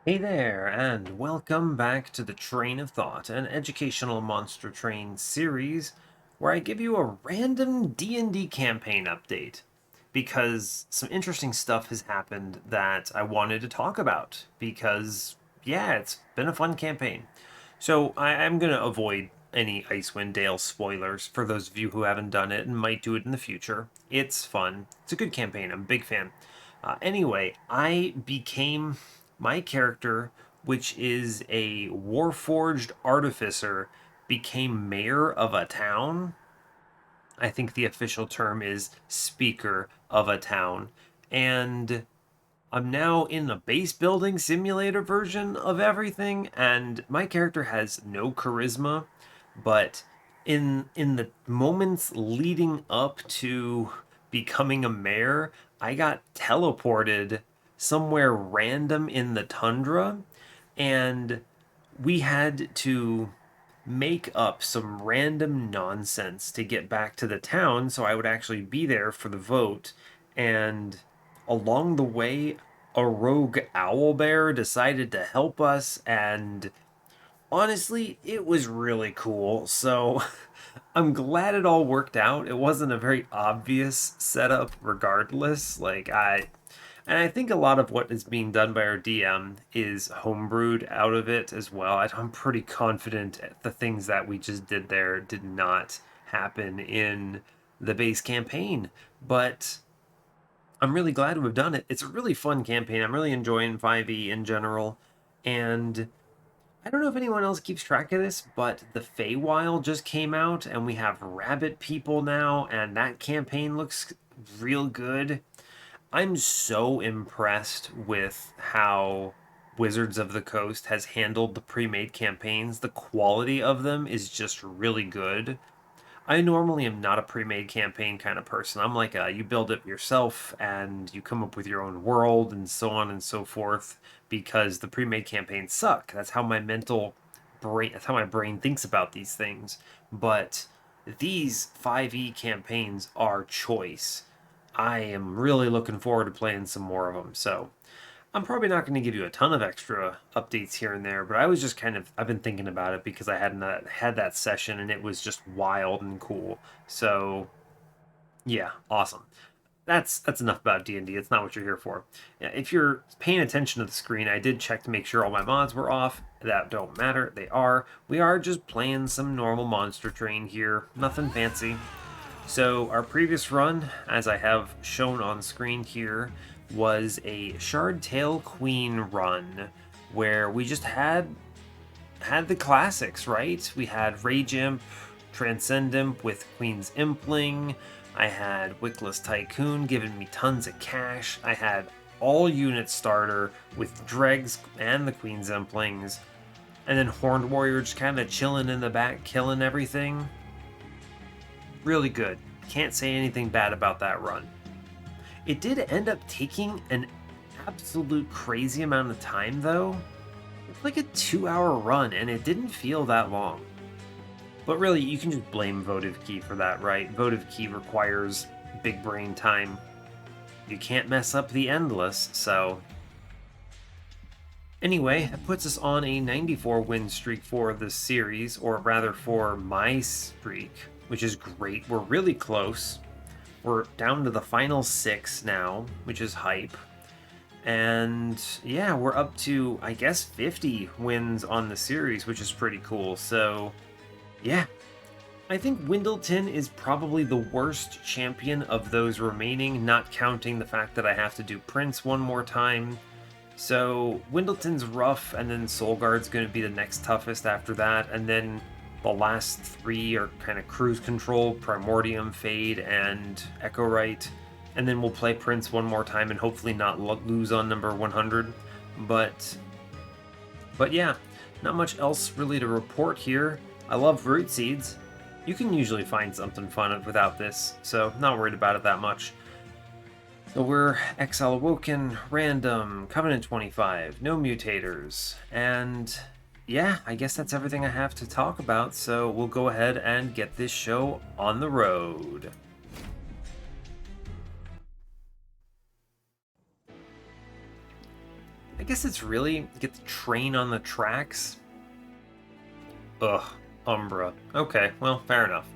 Hey there, and welcome back to the Train of Thought, an educational monster train series where I give you a random D&D campaign update because some interesting stuff has happened that I wanted to talk about because yeah, it's been a fun campaign. So I'm going to avoid any Icewind Dale spoilers for those of you who haven't done it and might do it in the future. It's fun. It's a good campaign. I'm a big fan. Anyway, I became my character, which is a warforged artificer, became mayor of a town. I think the official term is speaker of a town. And I'm now in a base building simulator version of everything, and my character has no charisma, but in the moments leading up to becoming a mayor, I got teleported somewhere random in the tundra, and we had to make up some random nonsense to get back to the town so I would actually be there for the vote. And along the way, a rogue owlbear decided to help us, and honestly, it was really cool. So I'm glad it all worked out. It wasn't a very obvious setup, regardless. And I think a lot of what is being done by our DM is homebrewed out of it as well. I'm pretty confident the things that we just did there did not happen in the base campaign. But I'm really glad to have done it. It's a really fun campaign. I'm really enjoying 5e in general. And I don't know if anyone else keeps track of this, but the Feywild just came out and we have rabbit people now, and that campaign looks real good. I'm so impressed with how Wizards of the Coast has handled the pre-made campaigns. The quality of them is just really good. I normally am not a pre-made campaign kind of person. I'm like you build it yourself and you come up with your own world and so on and so forth because the pre-made campaigns suck. That's how my brain thinks about these things. But these 5e campaigns are choice. I am really looking forward to playing some more of them. So I'm probably not going to give you a ton of extra updates here and there, but I was just I've been thinking about it because I hadn't had that session and it was just wild and cool. So yeah, awesome. That's enough about D&D. It's not what you're here for. Yeah, if you're paying attention to the screen, I did check to make sure all my mods were off. That don't matter. They are. We are just playing some normal monster train here. Nothing fancy. So our previous run, as I have shown on screen here, was a Shardtail Queen run where we just had the classics, right? We had Rage Imp, Transcend Imp with Queen's Impling. I had Wickless Tycoon giving me tons of cash. I had all unit starter with Dregs and the Queen's Implings. And then Horned Warrior just kind of chilling in the back, killing everything. Really good. Can't say anything bad about that run. It did end up taking an absolute crazy amount of time, though. It's like a 2-hour run, and it didn't feel that long. But really, you can just blame Votive Key for that, right? Votive Key requires big brain time. You can't mess up the Endless, so. Anyway, that puts us on a 94 win streak for the series, or rather for my streak, which is great. We're really close. We're down to the final 6 now, which is hype. And yeah, we're up to, I guess, 50 wins on the series, which is pretty cool. So yeah, I think Windleton is probably the worst champion of those remaining, not counting the fact that I have to do Prince one more time. So Windleton's rough, and then Soulguard's going to be the next toughest after that, and then the last 3 are kind of cruise control, Primordium, Fade, and Echo Right. And then we'll play Prince one more time and hopefully not lose on number 100. But yeah, not much else really to report here. I love root seeds. You can usually find something fun without this, so not worried about it that much. So we're Exile, Awoken, random, Covenant 25, no mutators, and yeah, I guess that's everything I have to talk about, so we'll go ahead and get this show on the road. guess it's really get the train on the tracks. Ugh, Umbra. Okay, well, fair enough.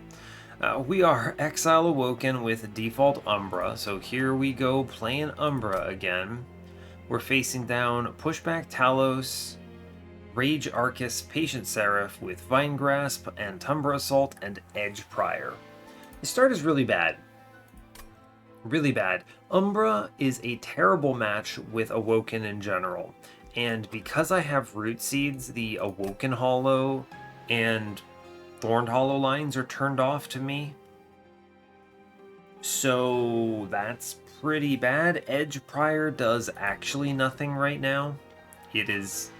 We are Exile Awoken with default Umbra, so here we go playing Umbra again. We're facing down Pushback Talos, Rage Arcus, Patient Seraph with Vine Grasp, and Umbra Assault, and Edge Prior. The start is really bad. Really bad. Umbra is a terrible match with Awoken in general, and because I have Root Seeds, the Awoken Hollow and Thorned Hollow lines are turned off to me. So that's pretty bad. Edge Prior does actually nothing right now. I guess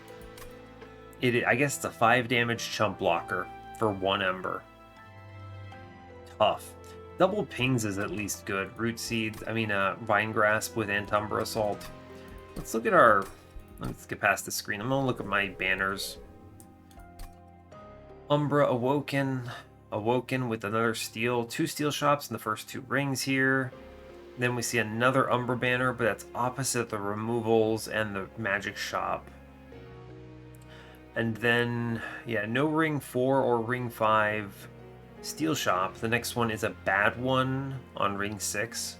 it's a 5 damage chump blocker for 1 Ember. Tough. Double pings is at least good. Root Seeds, Vine Grasp with Umbra Assault. Let's get past the screen. I'm gonna look at my banners. Umbra Awoken with another steel. 2 steel shops in the first 2 rings here. Then we see another Umbra banner, but that's opposite the removals and the magic shop. And then, yeah, no ring 4 or ring 5 steel shop. The next one is a bad one on ring 6.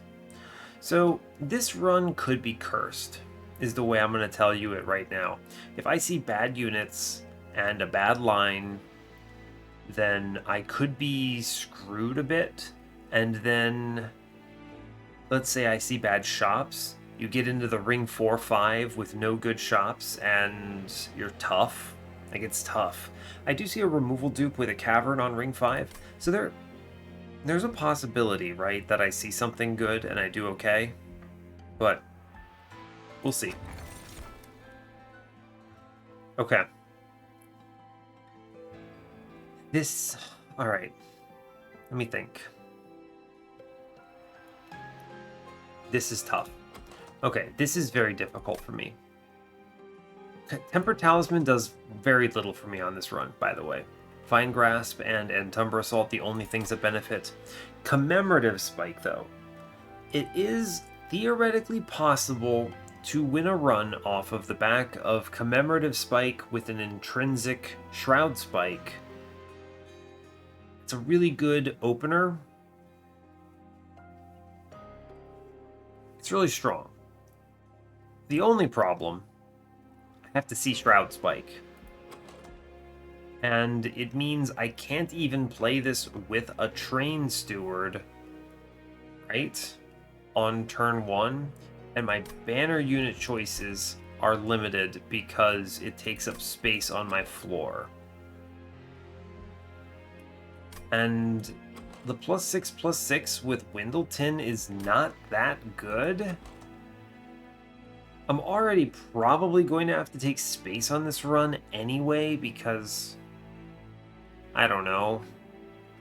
So this run could be cursed, is the way I'm going to tell you it right now. If I see bad units and a bad line, then I could be screwed a bit. And then, let's say I see bad shops. You get into the ring 4-5 with no good shops, and you're tough. Like, it's tough. I do see a removal dupe with a cavern on ring 5. So there's a possibility, right, that I see something good and I do okay. But we'll see. Okay. Alright. Let me think. This is tough. Okay, this is very difficult for me. Tempered Talisman does very little for me on this run, by the way. Fine Grasp and Umbra Assault, the only things that benefit. Commemorative Spike, though. It is theoretically possible to win a run off of the back of Commemorative Spike with an intrinsic Shroud Spike. It's a really good opener. It's really strong. The only problem, I have to see Shroud Spike. And it means I can't even play this with a Train Steward, right? On turn 1. And my banner unit choices are limited because it takes up space on my floor. And the +6/+6 with Windleton is not that good. I'm already probably going to have to take space on this run anyway because, I don't know,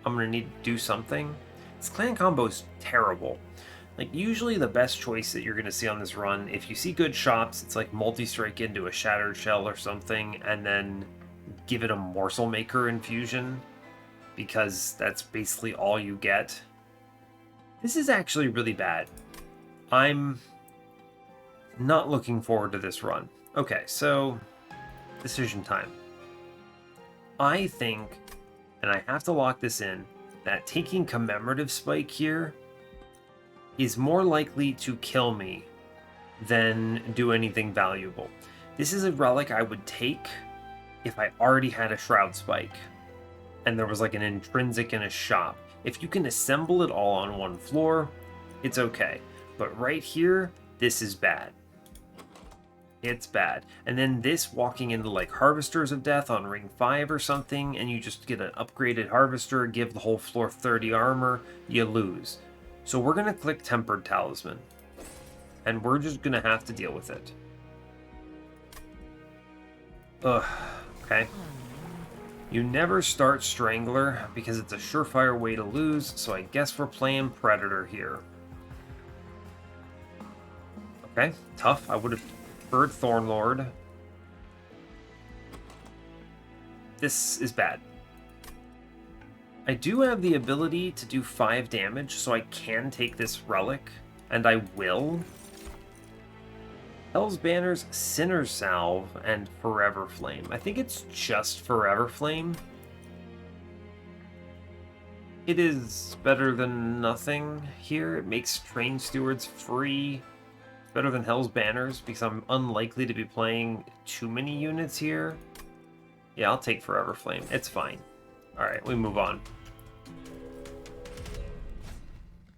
I'm going to need to do something. This clan combo is terrible. Like, usually the best choice that you're going to see on this run, if you see good shops, it's like multi-strike into a Shattered Shell or something, and then give it a Morsel Maker infusion, because that's basically all you get. This is actually really bad. I'm not looking forward to this run. Okay, so decision time. I think, and I have to lock this in, that taking Commemorative Spike here is more likely to kill me than do anything valuable. This is a relic I would take if I already had a Shroud Spike and there was like an intrinsic in a shop. If you can assemble it all on one floor, it's okay. But right here, this is bad. It's bad. And then this walking into like Harvesters of Death on ring 5 or something, and you just get an upgraded Harvester, give the whole floor 30 armor, you lose. So we're going to click Tempered Talisman. And we're just going to have to deal with it. Ugh. Okay. You never start Strangler because it's a surefire way to lose, so I guess we're playing Predator here. Okay, tough. I would have preferred Thornlord. This is bad. I do have the ability to do 5 damage, so I can take this relic, and I will. Hell's Banners, Sinner's Salve, and Forever Flame. I think it's just Forever Flame. It is better than nothing here. It makes Train Stewards free. It's better than Hell's Banners because I'm unlikely to be playing too many units here. Yeah, I'll take Forever Flame. It's fine. Alright, we move on.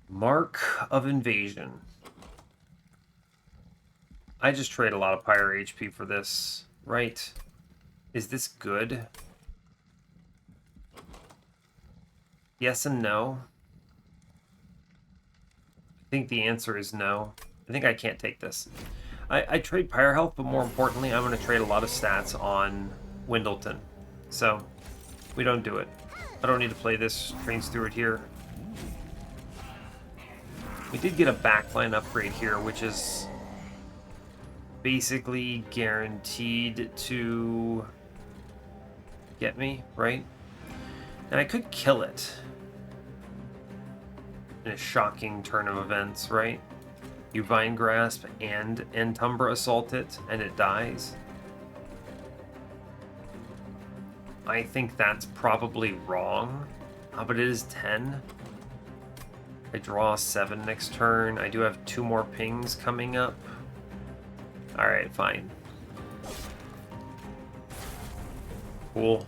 Mark of Invasion. I just trade a lot of Pyre HP for this, right? Is this good? Yes and no. I think the answer is no. I think I can't take this. I trade Pyre Health, but more importantly, I'm going to trade a lot of stats on Windleton. So, we don't do it. I don't need to play this Train Steward here. We did get a backline upgrade here, which is basically guaranteed to get me, right? And I could kill it in a shocking turn of events, right? You Vine Grasp and Umbra Assault it, and it dies. I think that's probably wrong, but it is 10. I draw 7 next turn. I do have 2 more pings coming up. Alright, fine. Cool.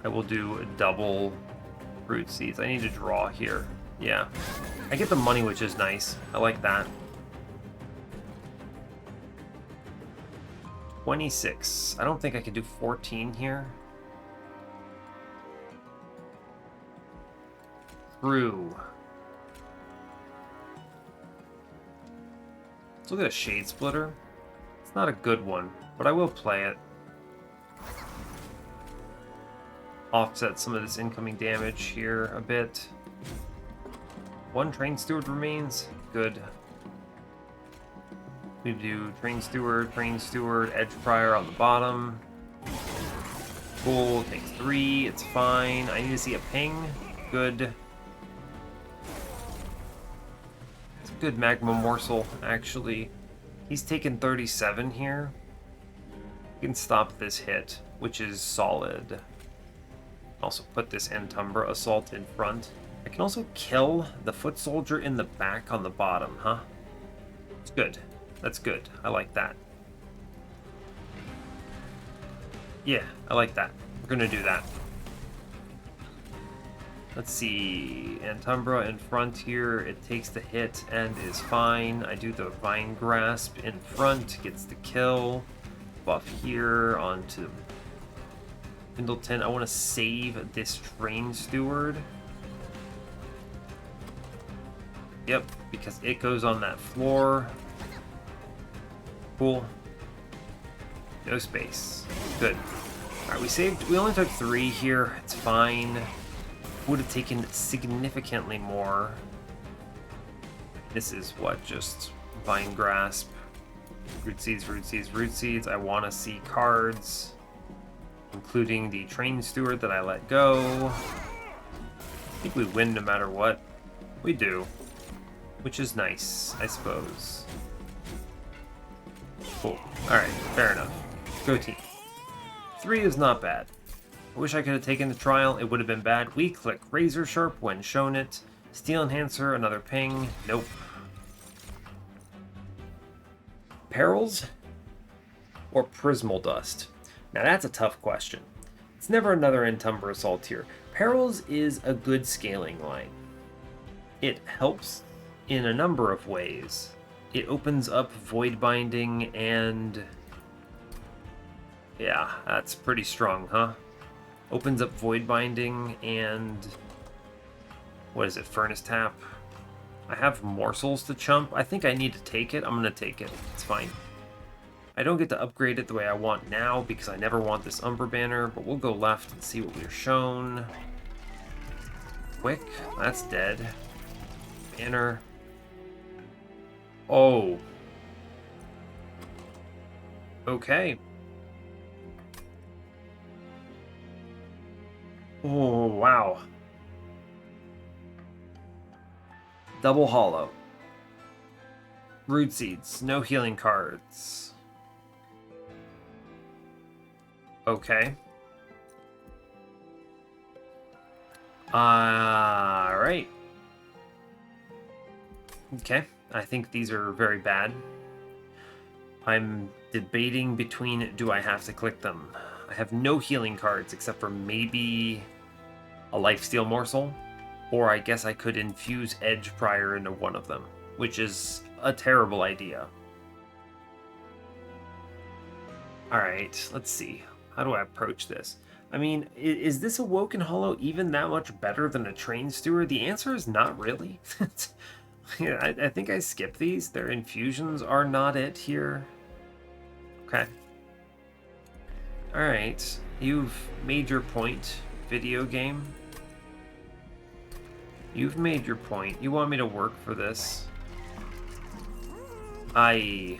I will do a double Root Seeds. I need to draw here. Yeah. I get the money, which is nice. I like that. 26. I don't think I could do 14 here. True. Let's look at a Shade Splitter. It's not a good one, but I will play it. Offset some of this incoming damage here a bit. 1 Train Steward remains. Good. We do Train Steward, Edge Prior on the bottom. Cool, takes 3, it's fine. I need to see a ping. Good. It's a good Magma Morsel, actually. He's taken 37 here. We can stop this hit, which is solid. Also put this Umbra Assault in front. I can also kill the Foot Soldier in the back on the bottom, huh? It's good. That's good. I like that. Yeah, I like that. We're gonna do that. Let's see. Umbra in front here. It takes the hit and is fine. I do the Vine Grasp in front. Gets the kill. Buff here onto Pendleton. I want to save this Train Steward. Yep, because it goes on that floor. Cool. No space. Good. Alright, we saved. We only took 3 here. It's fine. Would have taken significantly more. This is what? Just Vine Grasp. Root Seeds, Root Seeds, Root Seeds. I want to see cards, including the Train Steward that I let go. I think we win no matter what. We do. Which is nice, I suppose. Cool. Alright, fair enough. Go team. 3 is not bad. I wish I could have taken the trial. It would have been bad. We click Razor Sharp when shown it. Steel Enhancer, another ping. Nope. Perils or Prismal Dust? Now that's a tough question. It's never another Umbra Assault here. Perils is a good scaling line. It helps in a number of ways. It opens up Void Binding and... yeah, that's pretty strong, huh? Opens up Void Binding and... what is it, Furnace Tap? I have Morsels to chump. I think I need to take it. I'm going to take it. It's fine. I don't get to upgrade it the way I want now because I never want this Umbra banner, but we'll go left and see what we're shown. Quick. That's dead. Banner. Oh. Okay. Oh, wow. Double Hollow. Root Seeds, no healing cards. Okay. Alright. Okay, I think these are very bad. I'm debating between, do I have to click them? I have no healing cards except for maybe a lifesteal morsel, or I guess I could infuse Edge Prior into one of them, which is a terrible idea. Alright, let's see. How do I approach this? I mean, is this Awoken Hollow even that much better than a Train Steward? The answer is not really. Yeah, I think I skip these. Their infusions are not it here. Okay. Alright, you've made your point, video game. You've made your point. You want me to work for this? I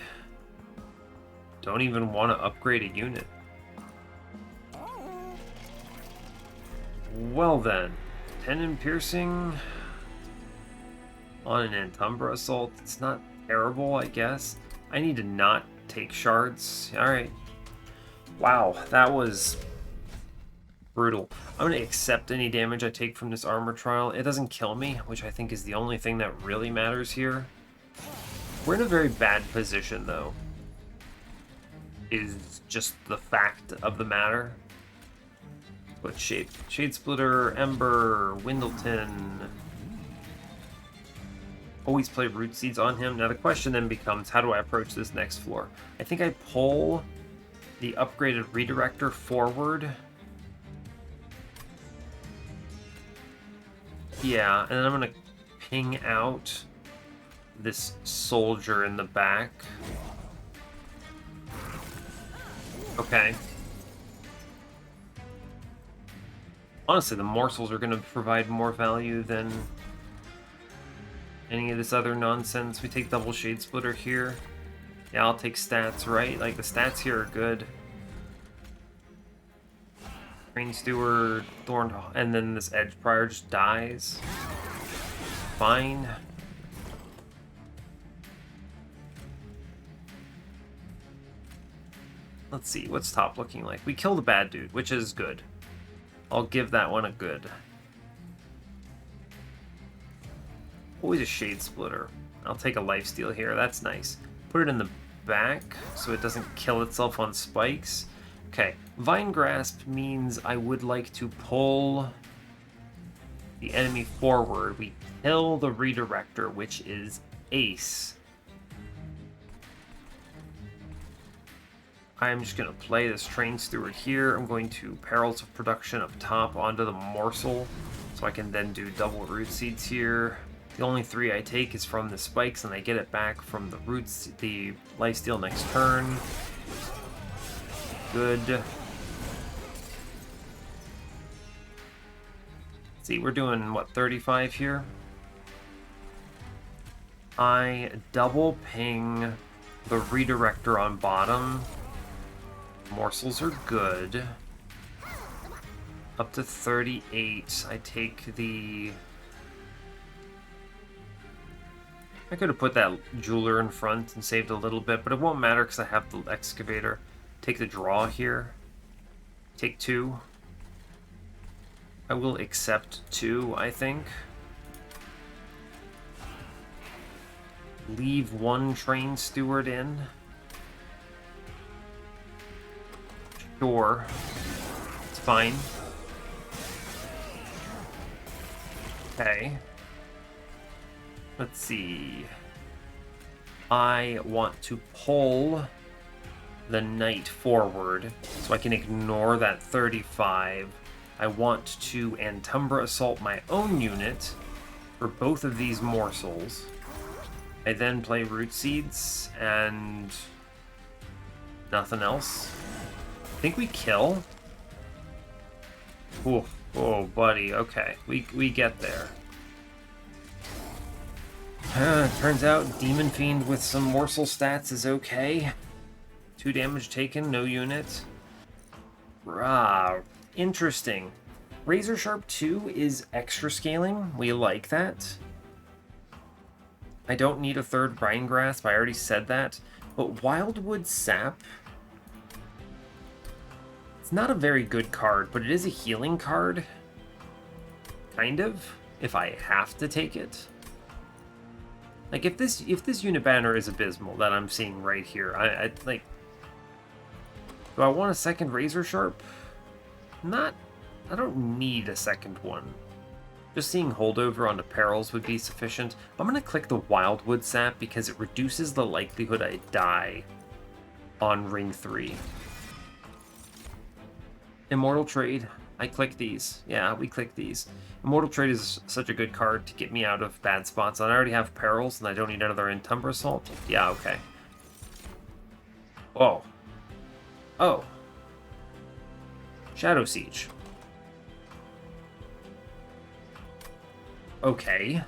don't even want to upgrade a unit. Well then, 10 in piercing on an Umbra assault. It's not terrible, I guess. I need to not take shards. Alright. Wow, that was brutal. I'm going to accept any damage I take from this armor trial. It doesn't kill me, which I think is the only thing that really matters here. We're in a very bad position, though, is just the fact of the matter. What shape? Shade Splitter, Ember, Windleton. Always play Root Seeds on him. Now the question then becomes, how do I approach this next floor? I think I pull the upgraded Redirector forward. Yeah, and then I'm going to ping out this soldier in the back. Okay. Honestly, the morsels are going to provide more value than any of this other nonsense. We take double Shade Splitter here. Yeah, I'll take stats, right? Like, the stats here are good. Train Steward, Thorn, and then this Edge Prior just dies. Fine. Let's see, what's top looking like? We killed a bad dude, which is good. I'll give that one a good. Always a Shade Splitter. I'll take a lifesteal here, that's nice. Put it in the back so it doesn't kill itself on spikes. Okay, Vine Grasp means I would like to pull the enemy forward. We kill the Redirector, which is ace. I'm just going to play this Train Steward here. I'm going to Perils of Production up top onto the Morsel, so I can then do double Root Seeds here. The only 3 I take is from the spikes, and I get it back from the roots, the lifesteal next turn. Good. See, we're doing, what, 35 here? I double ping the Redirector on bottom. Morsels are good. Up to 38. I take the... I could have put that Jeweler in front and saved a little bit, but it won't matter because I have the Excavator. Take the draw here. Take 2. I will accept 2, I think. Leave 1 Train Steward in. Sure. It's fine. Okay. Let's see. I want to pull the Knight forward so I can ignore that 35. I want to Antumbra Assault my own unit for both of these morsels. I then play Root Seeds and nothing else. I think we kill. Ooh, oh, buddy. Okay, we get there. Turns out Demon Fiend with some morsel stats is okay. 2 damage taken, no unit. Rah, interesting. Razor Sharp 2 is extra scaling. We like that. I don't need a third Brine Grasp, I already said that. But Wildwood Sap... It's not a very good card, but it is a healing card. Kind of, if I have to take it. Like, if this unit banner is abysmal that I'm seeing right here, I like... Do I want a second Razor Sharp? Not... I don't need a second one. Just seeing holdover onto perils would be sufficient. I'm going to click the Wildwood Sap because it reduces the likelihood I die on ring 3. Immortal Trade. I click these. Yeah, we click these. Immortal Trade is such a good card to get me out of bad spots. And I already have perils and I don't need another Entumber Assault. Yeah, okay. Oh. Oh. Shadowsiege. Okay.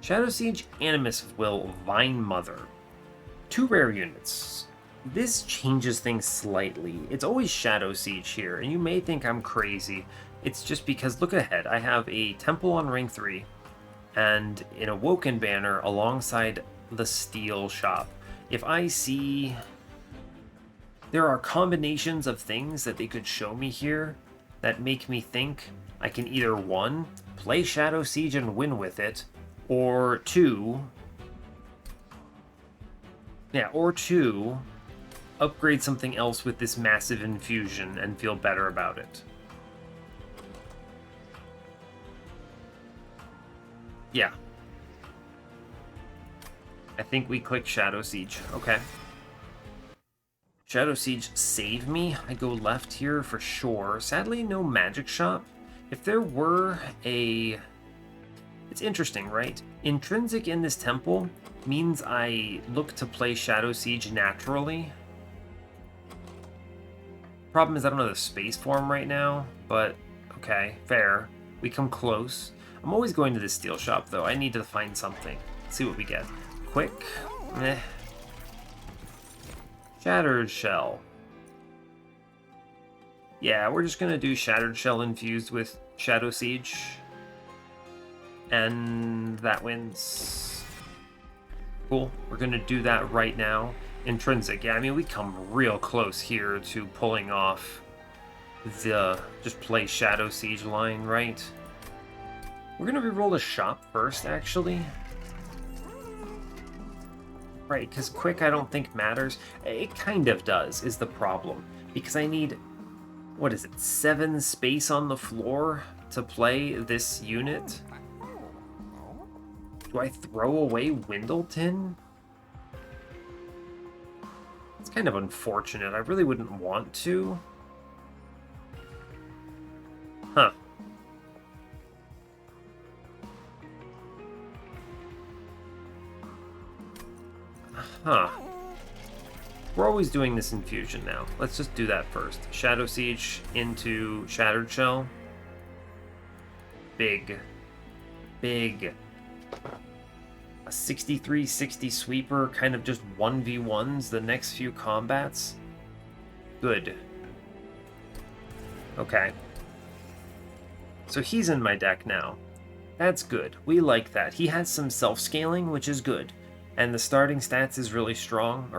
Shadowsiege, Animus of Will, Vine Mother. 2 rare units. This changes things slightly. It's always Shadowsiege here, and you may think I'm crazy. It's just because, look ahead, I have a Temple on ring 3, and an Awoken banner alongside the Steel Shop. If I see... There are combinations of things that they could show me here that make me think I can either, 1, play Shadowsiege and win with it, or 2... Yeah, or 2... upgrade something else with this massive infusion and feel better about it. Yeah. I think we click Shadowsiege. Okay. Shadowsiege save me. I go left here for sure. Sadly, no magic shop. If there were a... It's interesting, right? Intrinsic in this temple means I look to play Shadowsiege naturally. Problem is I don't know the space form right now, but okay, fair. We come close. I'm always going to the Steel Shop, though. I need to find something. Let's see what we get. Quick. Meh. Shattered Shell. Yeah, we're just going to do Shattered Shell infused with Shadowsiege. And that wins. Cool. We're going to do that right now. Intrinsic. Yeah, I mean, we come real close here to pulling off the just play Shadowsiege line, right? We're going to reroll the shop first, actually. Right, because quick I don't think matters. It kind of does, is the problem. Because I need, what is it, 7 space on the floor to play this unit? Do I throw away Windleton? It's kind of unfortunate. I really wouldn't want to. Huh. Huh. We're always doing this infusion now. Let's just do that first. Shadowsiege into Shattered Shell. Big. Big. A 63-60 sweeper, kind of just 1v1s the next few combats. Good. Okay. So he's in my deck now. That's good. We like that. He has some self-scaling, which is good. And the starting stats is really strong,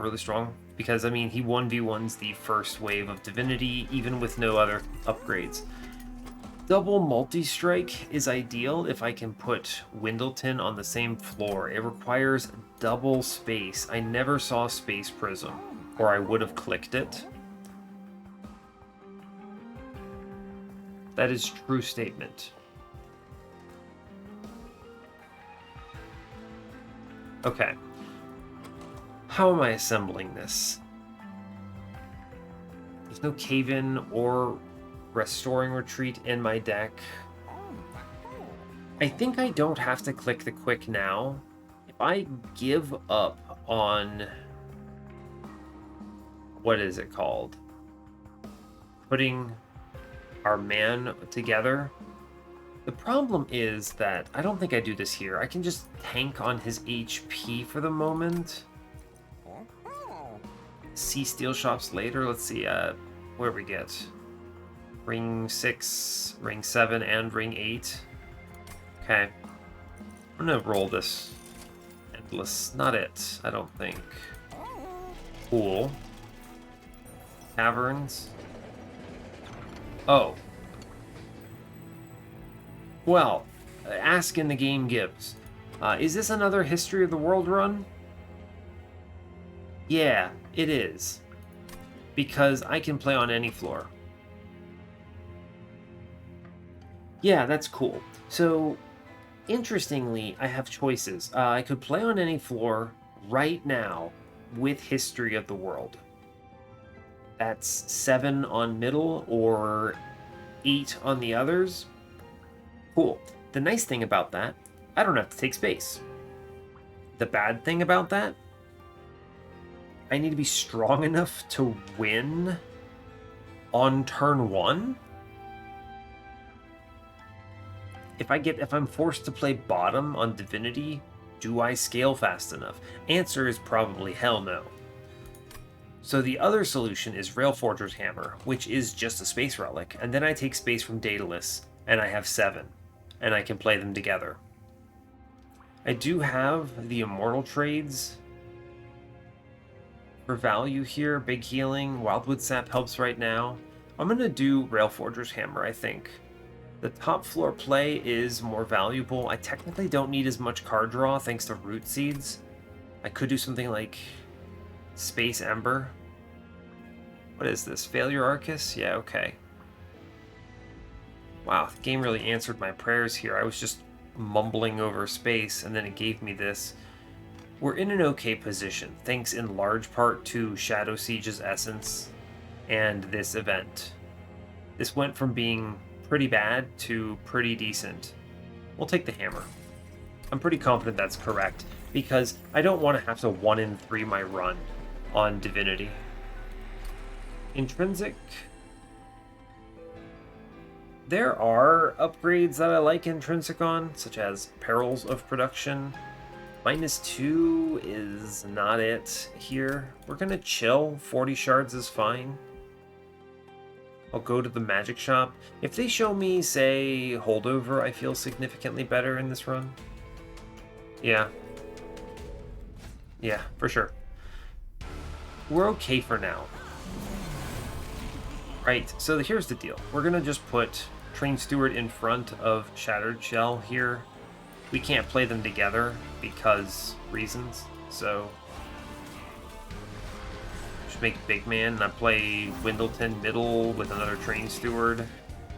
because, I mean, he 1v1s the first wave of Divinity, even with no other upgrades. Double multi-strike is ideal if I can put Windleton on the same floor. It requires double space. I never saw Space Prism, or I would have clicked it. That is true statement. Okay. How am I assembling this? There's no Cave-In or Restoring Retreat in my deck. I think I don't have to click the quick now. If I give up on... What is it called? Putting our man together. The problem is that I don't think I do this here. I can just tank on his HP for the moment. See Steel Shops later. Let's see where we get. Ring 6, Ring 7, and Ring 8. Okay. I'm gonna roll this. Not it, I don't think. Cool. Caverns. Oh. Well, ask and the game gives. Is this another History of the World run? Yeah, it is. Because I can play on any floor. Yeah, that's cool. So, interestingly, I have choices. I could play on any floor right now with History of the World. That's 7 on middle or 8 on the others. Cool. The nice thing about that, I don't have to take space. The bad thing about that, I need to be strong enough to win on turn 1. If I'm forced to play bottom on Divinity, do I scale fast enough? Answer is probably hell no. So the other solution is Railforger's Hammer, which is just a space relic, and then I take space from Daedalus, and I have 7, and I can play them together. I do have the Immortal trades for value here. Big healing, Wildwood Sap helps right now. I'm going to do Railforger's Hammer, I think. The top floor play is more valuable. I technically don't need as much card draw thanks to Root Seeds. I could do something like Space Ember. What is this? Failure Arcus? Yeah, okay. Wow, the game really answered my prayers here. I was just mumbling over space, and then it gave me this. We're in an okay position, thanks in large part to Shadowsiege's essence and this event. This went from being pretty bad to pretty decent. We'll take the hammer. I'm pretty confident that's correct, because I don't want to have to 1 in 3 my run on Divinity. Intrinsic. There are upgrades that I like Intrinsic on, such as Perils of Production. -2 is not it here. We're gonna chill. 40 shards is fine. I'll go to the magic shop. If they show me, say, Holdover, I feel significantly better in this run. Yeah. Yeah, for sure. We're okay for now. Right, so here's the deal. We're gonna just put Train Steward in front of Shattered Shell here. We can't play them together because reasons, so just make Big Man, and I play Windleton middle with another Train Steward,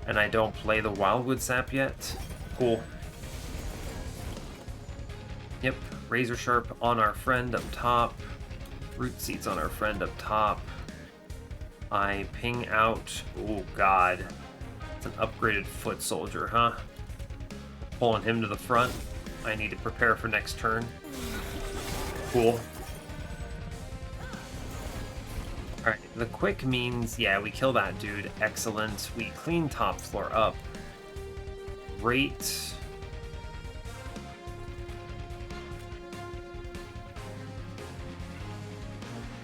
and I don't play the Wildwood Sap yet. Cool. Yep, Razor Sharp on our friend up top. Root Seeds on our friend up top. I ping out, oh god, it's an upgraded Foot Soldier, huh? Pulling him to the front. I need to prepare for next turn. Cool. Alright, the quick means, yeah, we kill that dude. Excellent. We clean top floor up. Great.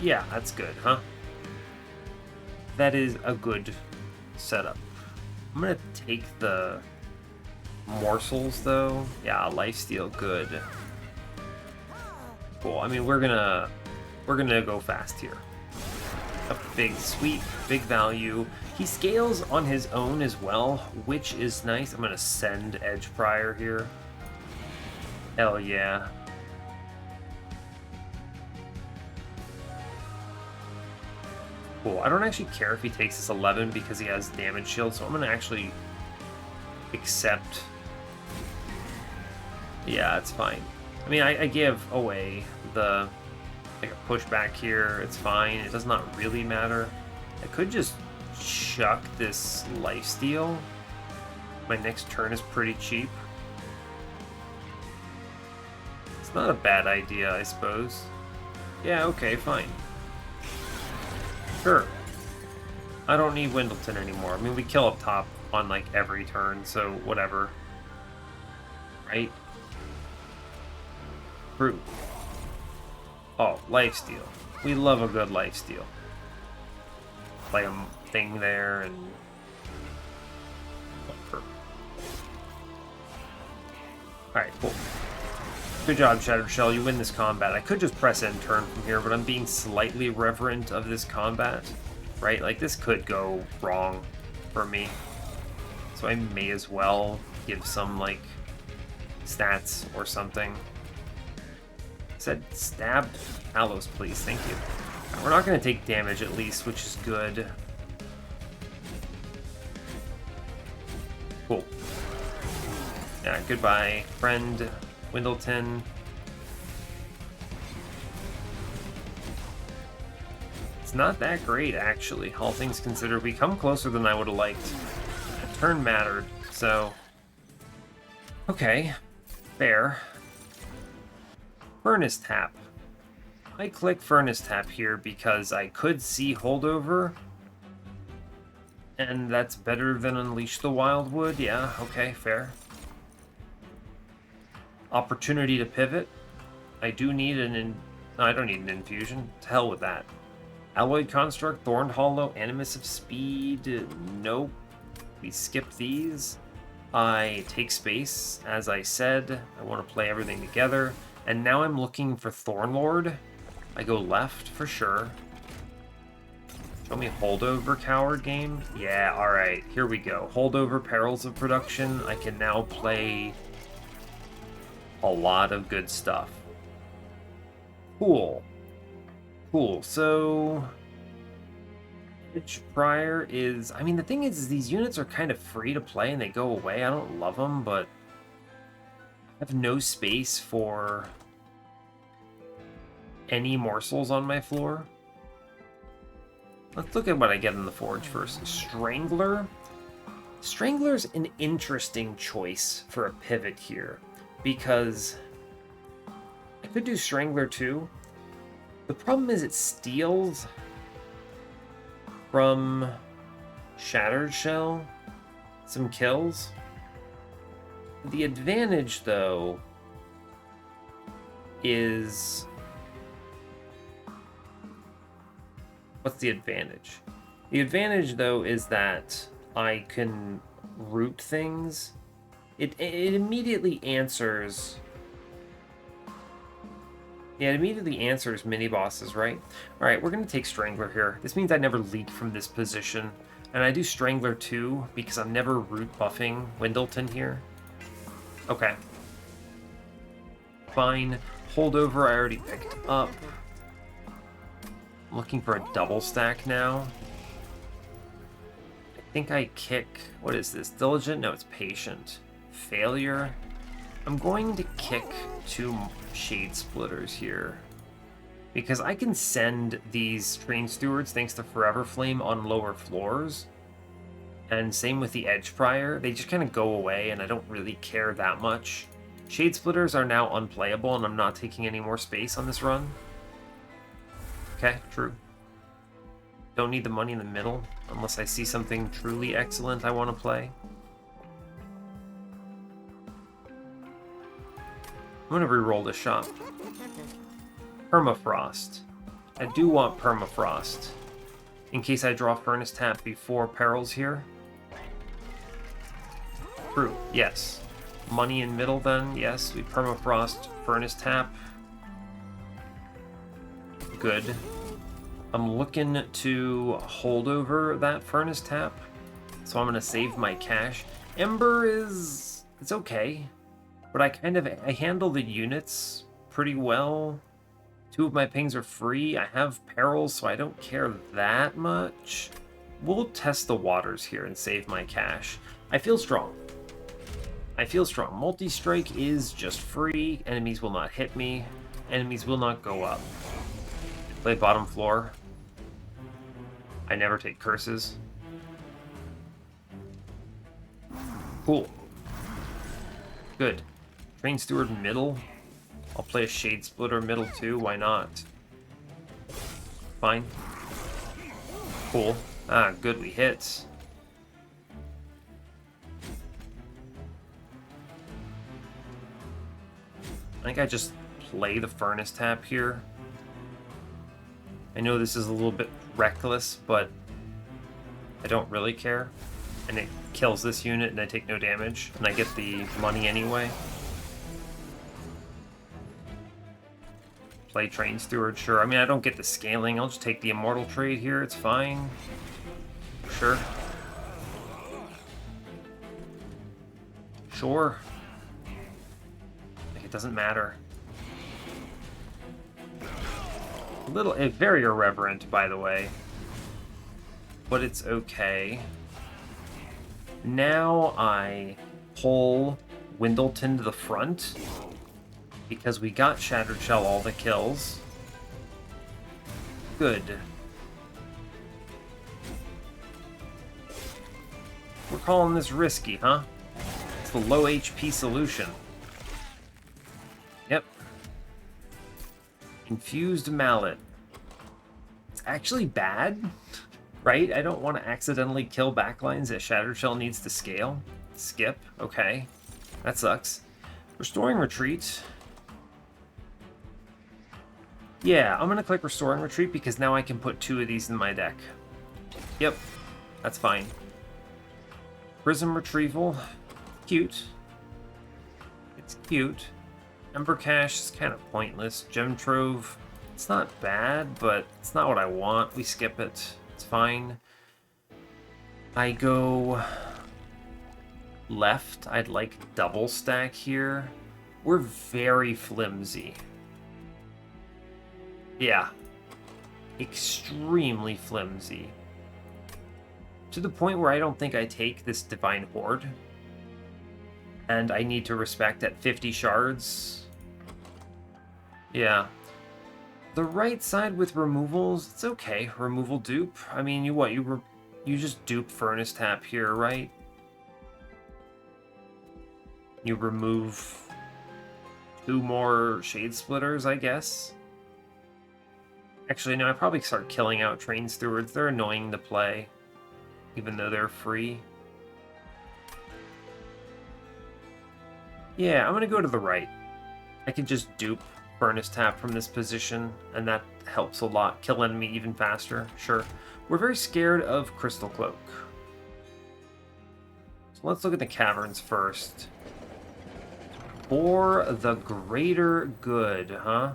Yeah, that's good, huh? That is a good setup. I'm gonna take the morsels though. Yeah, lifesteal, good. Cool. I mean, we're gonna go fast here. A big sweep, big value. He scales on his own as well, which is nice. I'm gonna send Edge Prior here. Hell yeah. Cool. I don't actually care if he takes this 11 because he has damage shield, so I'm gonna actually accept. Yeah, it's fine. I mean, I give away the like a pushback here. It's fine. It does not really matter. I could just chuck this lifesteal. My next turn is pretty cheap. It's not a bad idea, I suppose. Yeah, okay, fine. Sure. I don't need Windleton anymore. I mean, we kill up top on, like, every turn, so whatever. Right? True. Oh, lifesteal. We love a good lifesteal. Play a thing there and... Alright, cool. Good job, Shattered Shell. You win this combat. I could just press end turn from here, but I'm being slightly reverent of this combat. Right? Like, this could go wrong for me. So I may as well give some, like, stats or something. Said stab Allos, please. Thank you. We're not going to take damage at least, which is good. Cool. Yeah, goodbye, friend Windleton. It's not that great, actually, all things considered. We come closer than I would have liked. A turn mattered, so... Okay, fair. Furnace Tap. I click Furnace Tap here because I could see Holdover, and that's better than Unleash the Wildwood. Yeah, okay, fair. Opportunity to pivot. I do need no, I don't need an infusion. To hell with that. Alloyed Construct, Thorned Hollow, Animus of Speed. Nope. We skip these. I take space, as I said. I want to play everything together. And now I'm looking for Thornlord. I go left for sure. Show me Holdover, Coward game. Yeah, alright. Here we go. Holdover, Perils of Production. I can now play a lot of good stuff. Cool. Cool. So... Edge Prior is... I mean, the thing is these units are kind of free to play and they go away. I don't love them, but... I have no space for... any morsels on my floor. Let's look at what I get in the forge first. Strangler. Strangler's an interesting choice for a pivot here, because I could do Strangler too. The problem is it steals from Shattered Shell some kills. The advantage, though, is... What's the advantage? The advantage, though, is that I can root things. It immediately answers... Yeah, it immediately answers mini-bosses, right? Alright, we're going to take Strangler here. This means I never leak from this position. And I do Strangler too, because I'm never root buffing Windleton here. Okay. Fine. Holdover I already picked up. I'm looking for a double stack now. I think I kick... What is this? Diligent? No, it's Patient. Failure. I'm going to kick 2 Shade Splitters here, because I can send these Train Stewards, thanks to Forever Flame, on lower floors. And same with the Edge Prior. They just kind of go away, and I don't really care that much. Shade Splitters are now unplayable, and I'm not taking any more space on this run. Okay, true. Don't need the money in the middle, unless I see something truly excellent I want to play. I'm going to reroll this shot. Permafrost. I do want Permafrost, in case I draw Furnace Tap before Perils here. True, yes. Money in middle then, yes. We Permafrost Furnace Tap. Good. I'm looking to hold over that Furnace Tap, so I'm going to save my cash. Ember is... it's okay. But I handle the units pretty well. 2 of my pings are free. I have Perils, so I don't care that much. We'll test the waters here and save my cash. I feel strong. I feel strong. Multi-strike is just free. Enemies will not hit me. Enemies will not go up. Play bottom floor. I never take curses. Cool. Good. Train Steward middle. I'll play a Shade Splitter middle too, why not? Fine. Cool. Ah, good, we hit. I think I just play the Furnace Tap here. I know this is a little bit reckless, but I don't really care. And it kills this unit and I take no damage, and I get the money anyway. Play Train Steward, sure. I mean, I don't get the scaling. I'll just take the Immortal trade here. It's fine. Sure. Sure. Like, it doesn't matter. Very irreverent, by the way. But it's okay. Now I pull Windleton to the front, because we got Shattered Shell all the kills. Good. We're calling this risky, huh? It's the low HP solution. Yep. Infused Mallet. It's actually bad, right? I don't want to accidentally kill backlines that Shattered Shell needs to scale. Skip. Okay. That sucks. Restoring Retreat. Yeah, I'm going to click Restoring Retreat because now I can put 2 of these in my deck. Yep, that's fine. Prism Retrieval. Cute. It's cute. Ember Cache is kind of pointless. Gem Trove. It's not bad, but it's not what I want. We skip it. It's fine. I go left. I'd like double stack here. We're very flimsy. Yeah. Extremely flimsy. To the point where I don't think I take this Divine Horde. And I need to respect at 50 shards. Yeah. The right side with removals, it's okay. Removal dupe. I mean, you just dupe Furnace Tap here, right? You remove 2 more Shade Splitters, I guess. Actually, no, I probably start killing out Train Stewards. They're annoying to play, even though they're free. Yeah, I'm going to go to the right. I can just dupe Furnace Tap from this position, and that helps a lot. Kill enemy even faster, sure. We're very scared of Crystal Cloak. So let's look at the caverns first. For the greater good, huh?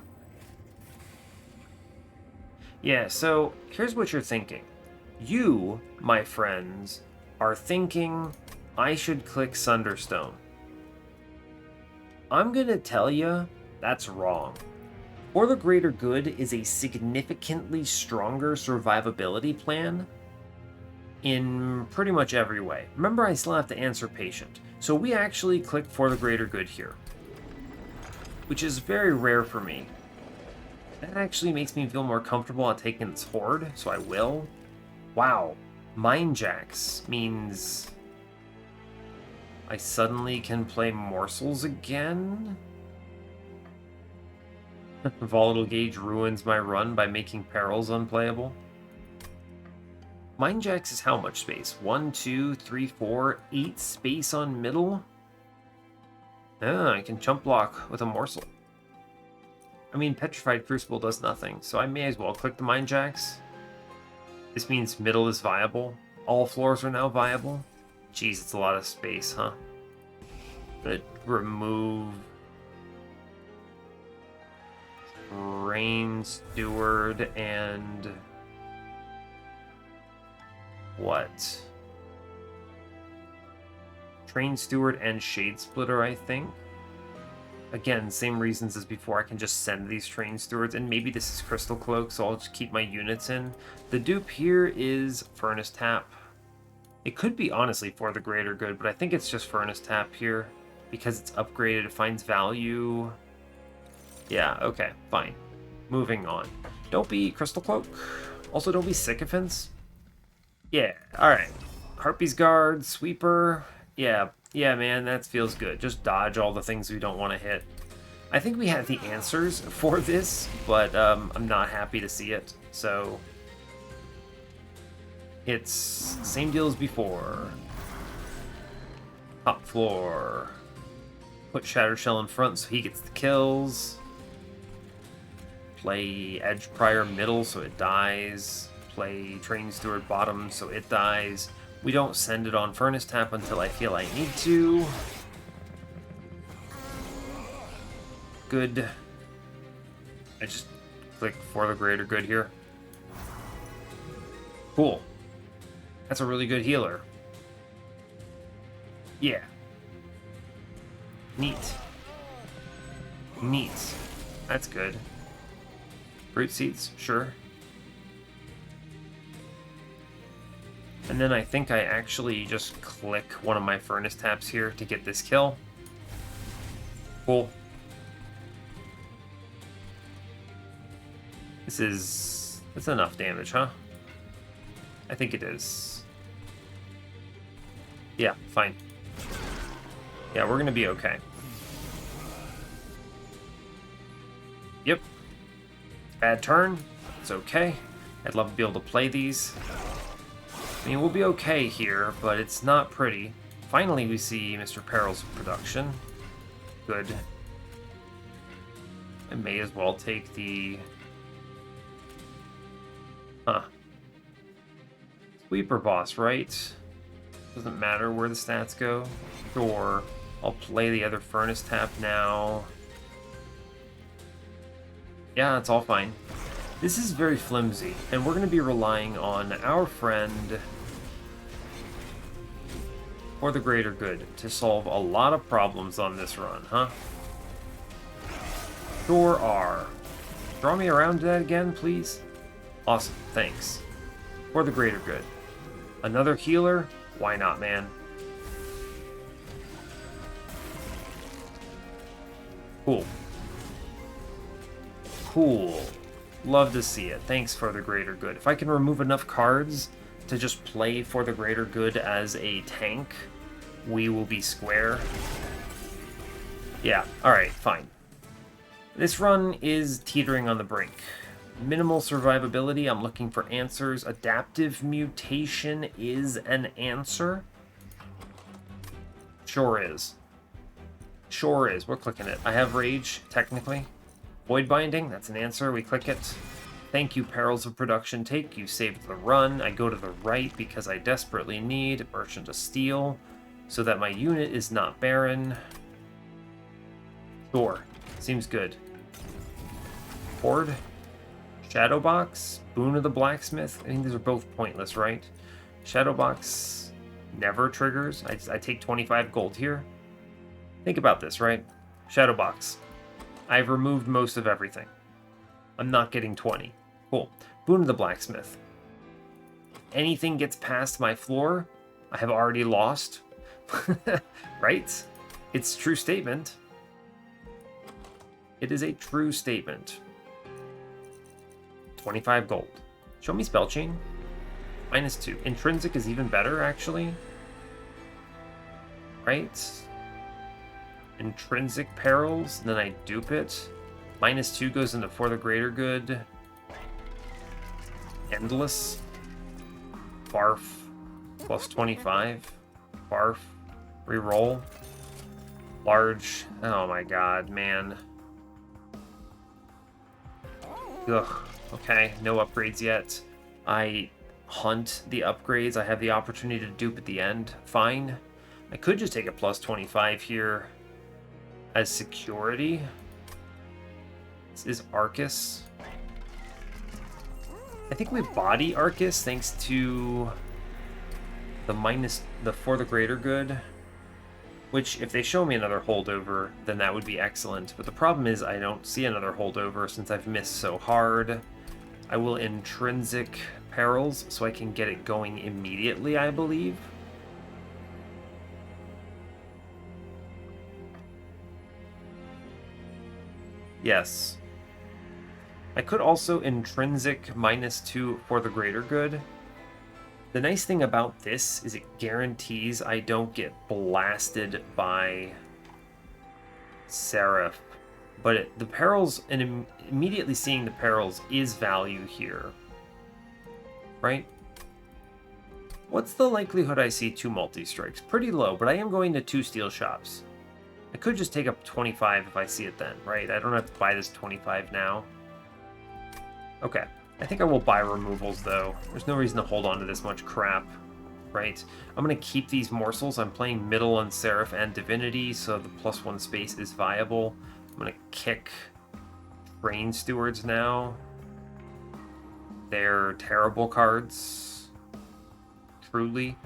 Yeah, so here's what you're thinking. You, my friends, are thinking I should click Sunderstone. I'm gonna tell you that's wrong. For the Greater Good is a significantly stronger survivability plan in pretty much every way. Remember, I still have to answer Patient. So we actually click For the Greater Good here, which is very rare for me. That actually makes me feel more comfortable at taking this Horde, so I will. Wow. Mind Jacks means I suddenly can play Morsels again? Volatile Gauge ruins my run by making Perils unplayable. Mind Jacks is how much space? 1, 2, 3, 4, 8 space on middle? Ah, I can chump block with a Morsel. I mean, Petrified Crucible does nothing, so I may as well click the Mind Jacks. This means middle is viable. All floors are now viable. Jeez, it's a lot of space, huh? Gonna remove Train Steward and what? Train Steward and Shade Splitter, I think. Again, same reasons as before. I can just send these Train Stewards, and maybe this is Crystal Cloak, so I'll just keep my units in. The dupe here is Furnace Tap. It could be, honestly, For the Greater Good, but I think it's just Furnace Tap here, because it's upgraded, it finds value. Yeah, okay, fine. Moving on. Don't be Crystal Cloak. Also, don't be Sycophants. Yeah, alright. Harpy's Guard, Sweeper. Yeah, man, that feels good. Just dodge all the things we don't want to hit. I think we have the answers for this, but I'm not happy to see it. So it's same deal as before. Top floor. Put Shattered Shell in front so he gets the kills. Play Edge Prior middle so it dies. Play Train Steward bottom so it dies. We don't send it on Furnace Tap until I feel I need to. Good. I just click for the greater good here. Cool. That's a really good healer. Yeah. Neat. Neat. That's good. Fruit seeds, sure. And then I think I actually just click one of my furnace taps here to get this kill. Cool. That's enough damage, huh? I think it is. Yeah, fine. Yeah, we're gonna be okay. Yep. Bad turn. It's okay. I'd love to be able to play these. I mean, we'll be okay here, but it's not pretty. Finally, we see Mr. Perils of production. Good. I may as well take the... Huh. Sweeper boss, right? Doesn't matter where the stats go. Sure. I'll play the other furnace tap now. Yeah, it's all fine. This is very flimsy, and we're going to be relying on our friend for the greater good to solve a lot of problems on this run, huh? Sure are. Draw me around to that again, please. Awesome, thanks. For the greater good. Another healer? Why not, man? Cool. Cool. Love to see it. Thanks for the greater good. If I can remove enough cards to just play for the greater good as a tank, we will be square. Yeah, alright, fine. This run is teetering on the brink. Minimal survivability, I'm looking for answers. Adaptive mutation is an answer. Sure is. Sure is. We're clicking it. I have rage, technically. Void binding, that's an answer. We click it. Thank you, Perils of Production Take. You saved the run. I go to the right because I desperately need Merchant of Steel so that my unit is not barren. Sure. Seems good. Horde. Shadowbox. Boon of the Blacksmith. I think these are both pointless, right? Shadowbox never triggers. I take 25 gold here. Think about this, right? Shadowbox. I've removed most of everything. I'm not getting 20. Cool. Boon of the Blacksmith. Anything gets past my floor, I have already lost. Right? It's a true statement. It is a true statement. 25 gold. Show me spell chain. -2. Intrinsic is even better, actually. Right? Intrinsic perils, then I dupe it. -2 goes into for the greater good. Endless. Barf. +25. Barf. Reroll. Large. Oh my god, man. Ugh. Okay, no upgrades yet. I hunt the upgrades. I have the opportunity to dupe at the end. Fine. I could just take a +25 here as security. This is Arcus. I think we body Arcus thanks to the for the greater good. Which, if they show me another holdover, then that would be excellent. But the problem is I don't see another holdover since I've missed so hard. I will intrinsic perils so I can get it going immediately, I believe. Yes. I could also intrinsic -2 for the greater good. The nice thing about this is it guarantees I don't get blasted by Seraph. But the perils, and immediately seeing the perils is value here. Right? What's the likelihood I see 2 multi-strikes? Pretty low, but I am going to 2 steel shops. I could just take up 25 if I see it then, right? I don't have to buy this 25 now. Okay. I think I will buy removals, though. There's no reason to hold on to this much crap, right? I'm going to keep these morsels. I'm playing middle on Seraph and Divinity, so the +1 space is viable. I'm going to kick Train Stewards now. They're terrible cards. Truly.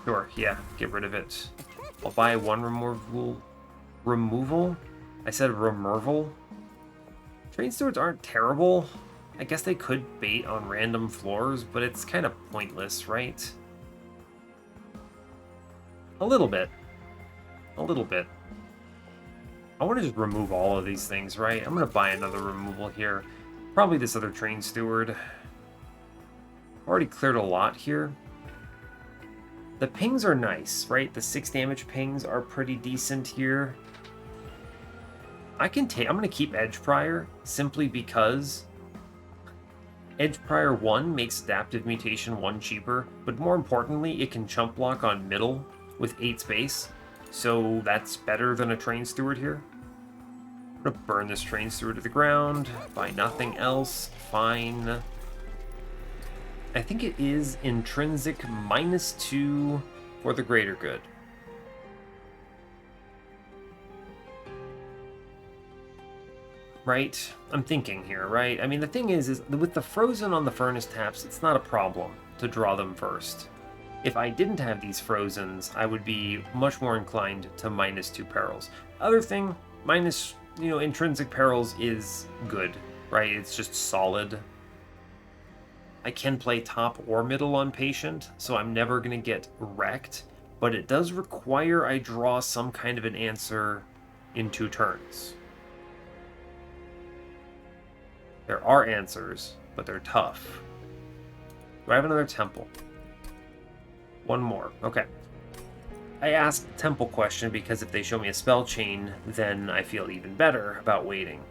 Sure, yeah, get rid of it. I'll buy one removal? I said removal? Train Stewards aren't terrible. I guess they could bait on random floors, but it's kind of pointless, right? A little bit. A little bit. I want to just remove all of these things, right? I'm going to buy another removal here. Probably this other Train Steward. Already cleared a lot here. The pings are nice, right? The 6 damage pings are pretty decent here. I'm going to keep Edge Prior simply because Edge Prior 1 makes Adaptive Mutation 1 cheaper, but more importantly, it can chump block on middle with 8 space, so that's better than a Train Steward here. I'm going to burn this Train Steward to the ground, buy nothing else, fine. I think it is intrinsic -2 for the greater good. Right? I'm thinking here, right? I mean, the thing is with the frozen on the furnace taps, it's not a problem to draw them first. If I didn't have these frozens, I would be much more inclined to -2 perils. Other thing, intrinsic perils is good, right? It's just solid. I can play top or middle on patient, so I'm never going to get wrecked, but it does require I draw some kind of an answer in 2 turns. There are answers, but they're tough. Do I have another temple? One more. Okay. I asked the temple question because if they show me a spell chain, then I feel even better about waiting.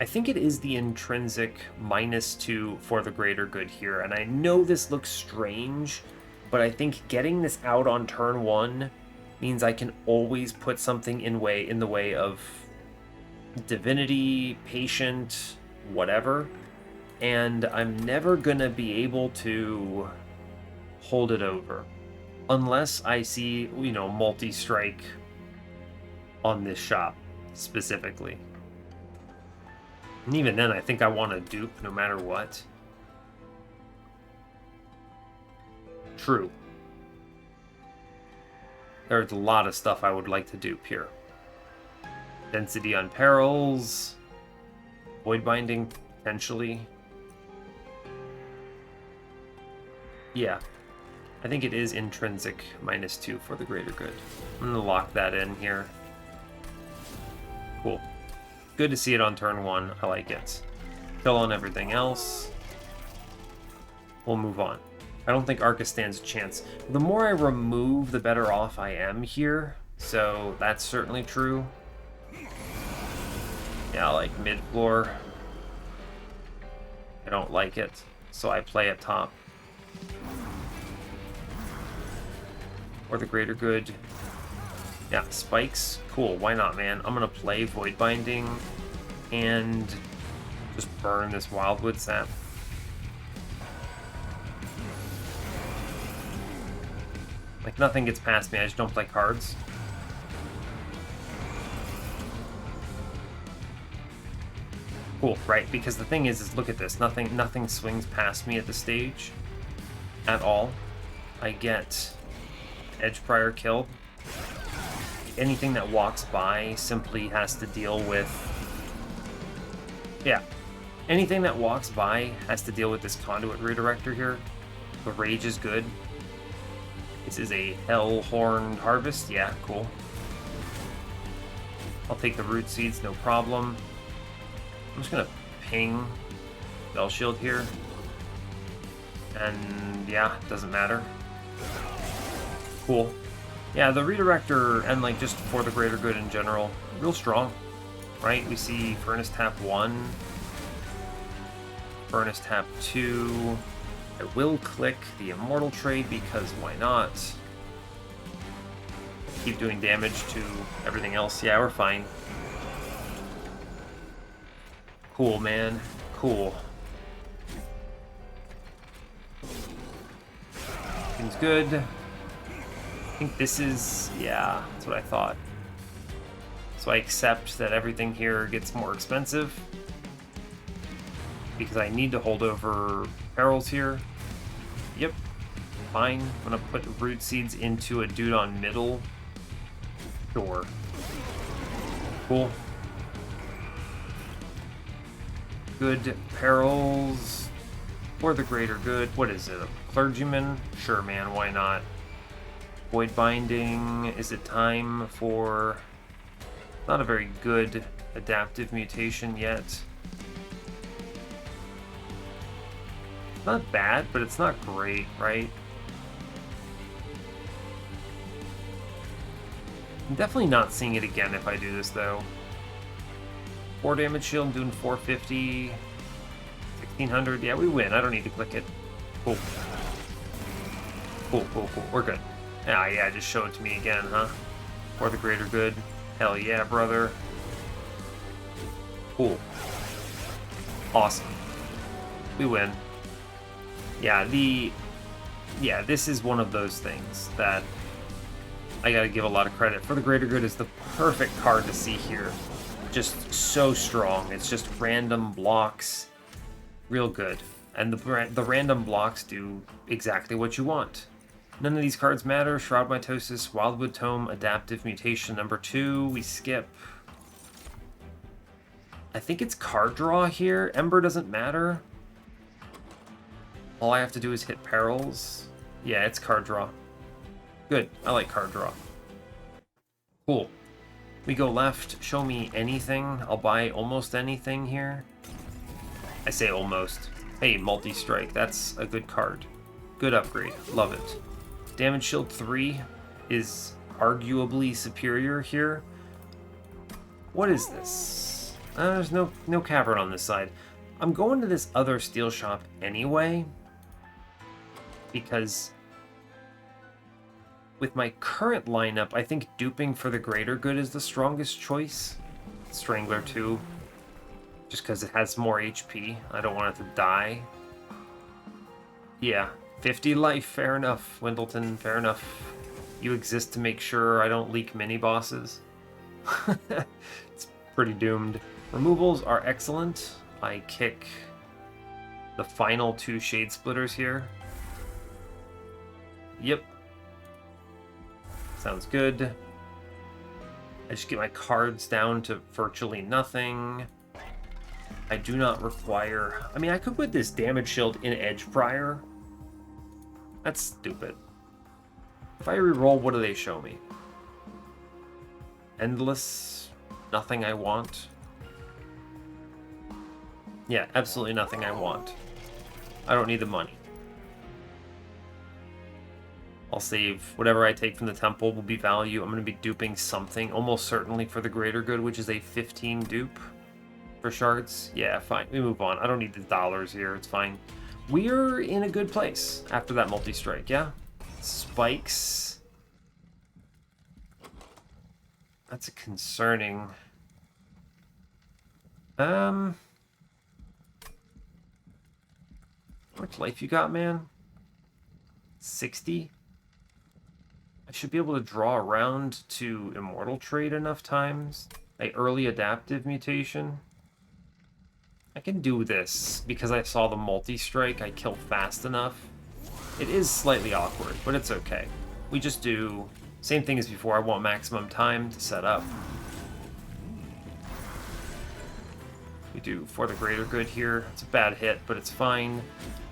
I think it is the intrinsic -2 for the greater good here, and I know this looks strange, but I think getting this out on turn 1 means I can always put something in the way of Divinity, Patient, whatever, and I'm never gonna be able to hold it over unless I see, multi-strike on this shop specifically. And even then, I think I want to dupe no matter what. True. There's a lot of stuff I would like to dupe here. Density on perils. Void binding, potentially. Yeah. I think it is intrinsic -2 for the greater good. I'm going to lock that in here. Cool. Good to see it on turn 1. I like it. Kill on everything else. We'll move on. I don't think Arcus stands a chance. The more I remove, the better off I am here. So that's certainly true. Yeah, like mid-floor. I don't like it. So I play at top. Or the greater good. Yeah, spikes. Cool, why not, man? I'm gonna play Void Binding and just burn this Wildwood Sap. Like, nothing gets past me, I just don't play cards. Cool, right, because the thing is look at this. Nothing swings past me at the stage at all. I get Edge Prior killed. Anything that walks by simply has to deal with... Yeah. Anything that walks by has to deal with this Conduit Redirector here. The Rage is good. This is a Hellhorned Harvest. Yeah, cool. I'll take the Root Seeds, no problem. I'm just gonna ping Bell Shield here. And yeah, doesn't matter. Cool. Yeah, the Redirector, and like just for the greater good in general, real strong, right? We see Furnace Tap 1, Furnace Tap 2. I will click the Immortal Trade because why not? Keep doing damage to everything else. Yeah, we're fine. Cool, man. Cool. Things good. I think this is, yeah, that's what I thought. So I accept that everything here gets more expensive because I need to hold over perils here. Yep, fine. I'm gonna put root seeds into a dude on middle. Sure. Cool. Good perils for the greater good. What is it? A clergyman? Sure, man. Why not? Void binding. Is it time for... Not a very good adaptive mutation yet. Not bad, but it's not great, right? I'm definitely not seeing it again if I do this, though. 4 damage shield, I'm doing 450. 1600. Yeah, we win. I don't need to click it. Cool. Cool, cool, cool. We're good. Ah, yeah, just show it to me again, huh? For the greater good. Hell yeah, brother. Cool. Awesome. We win. Yeah, this is one of those things that I gotta give a lot of credit. For the greater good is the perfect card to see here. Just so strong. It's just random blocks. Real good. And the random blocks do exactly what you want. None of these cards matter. Shroud Mitosis, Wildwood Tome, Adaptive Mutation number 2. We skip. I think it's card draw here. Ember doesn't matter. All I have to do is hit perils. Yeah, it's card draw. Good. I like card draw. Cool. We go left. Show me anything. I'll buy almost anything here. I say almost. Hey, multi-strike. That's a good card. Good upgrade. Love it. Damage shield 3 is arguably superior here. What is this? There's no cavern on this side. I'm going to this other steel shop anyway, because with my current lineup, I think duping for the greater good is the strongest choice. Strangler 2, just because it has more HP. I don't want it to die. Yeah, 50 life, fair enough. Wendleton, fair enough. You exist to make sure I don't leak mini-bosses. It's pretty doomed. Removals are excellent. I kick the final 2 Shade Splitters here. Yep. Sounds good. I just get my cards down to virtually nothing. I do not require... I mean, I could put this damage shield in Edge Prior. That's stupid. If I reroll, what do they show me? Endless. Nothing I want. Yeah, absolutely nothing I want. I don't need the money. I'll save whatever I take from the temple will be value. I'm going to be duping something, almost certainly for the greater good, which is a 15 dupe for shards. Yeah, fine. We move on. I don't need the dollars here. It's fine. We're in a good place after that multi-strike, yeah? Spikes. That's a concerning... How much life you got, man? 60? I should be able to draw around to Immortal Trade enough times. A early adaptive mutation. I can do this because I saw the multi-strike. I kill fast enough. It is slightly awkward, but it's okay. We just do same thing as before. I want maximum time to set up. We do for the greater good here. It's a bad hit, but it's fine.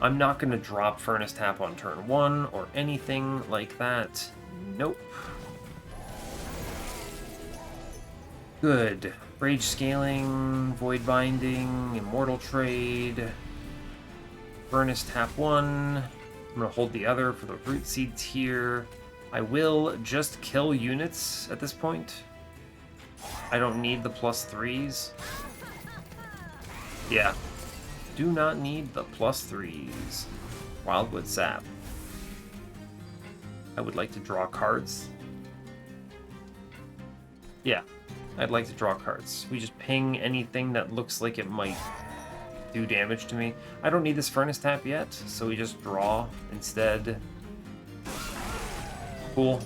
I'm not going to drop Furnace Tap on turn 1 or anything like that. Nope. Good. Rage Scaling, Void Binding, Immortal Trade, Furnace Tap 1. I'm going to hold the other for the Root Seeds here. I will just kill units at this point. I don't need the +3s. Yeah. Do not need the +3s. Wildwood Sap. I would like to draw cards. Yeah. I'd like to draw cards. We just ping anything that looks like it might do damage to me. I don't need this Furnace Tap yet, so we just draw instead. Cool.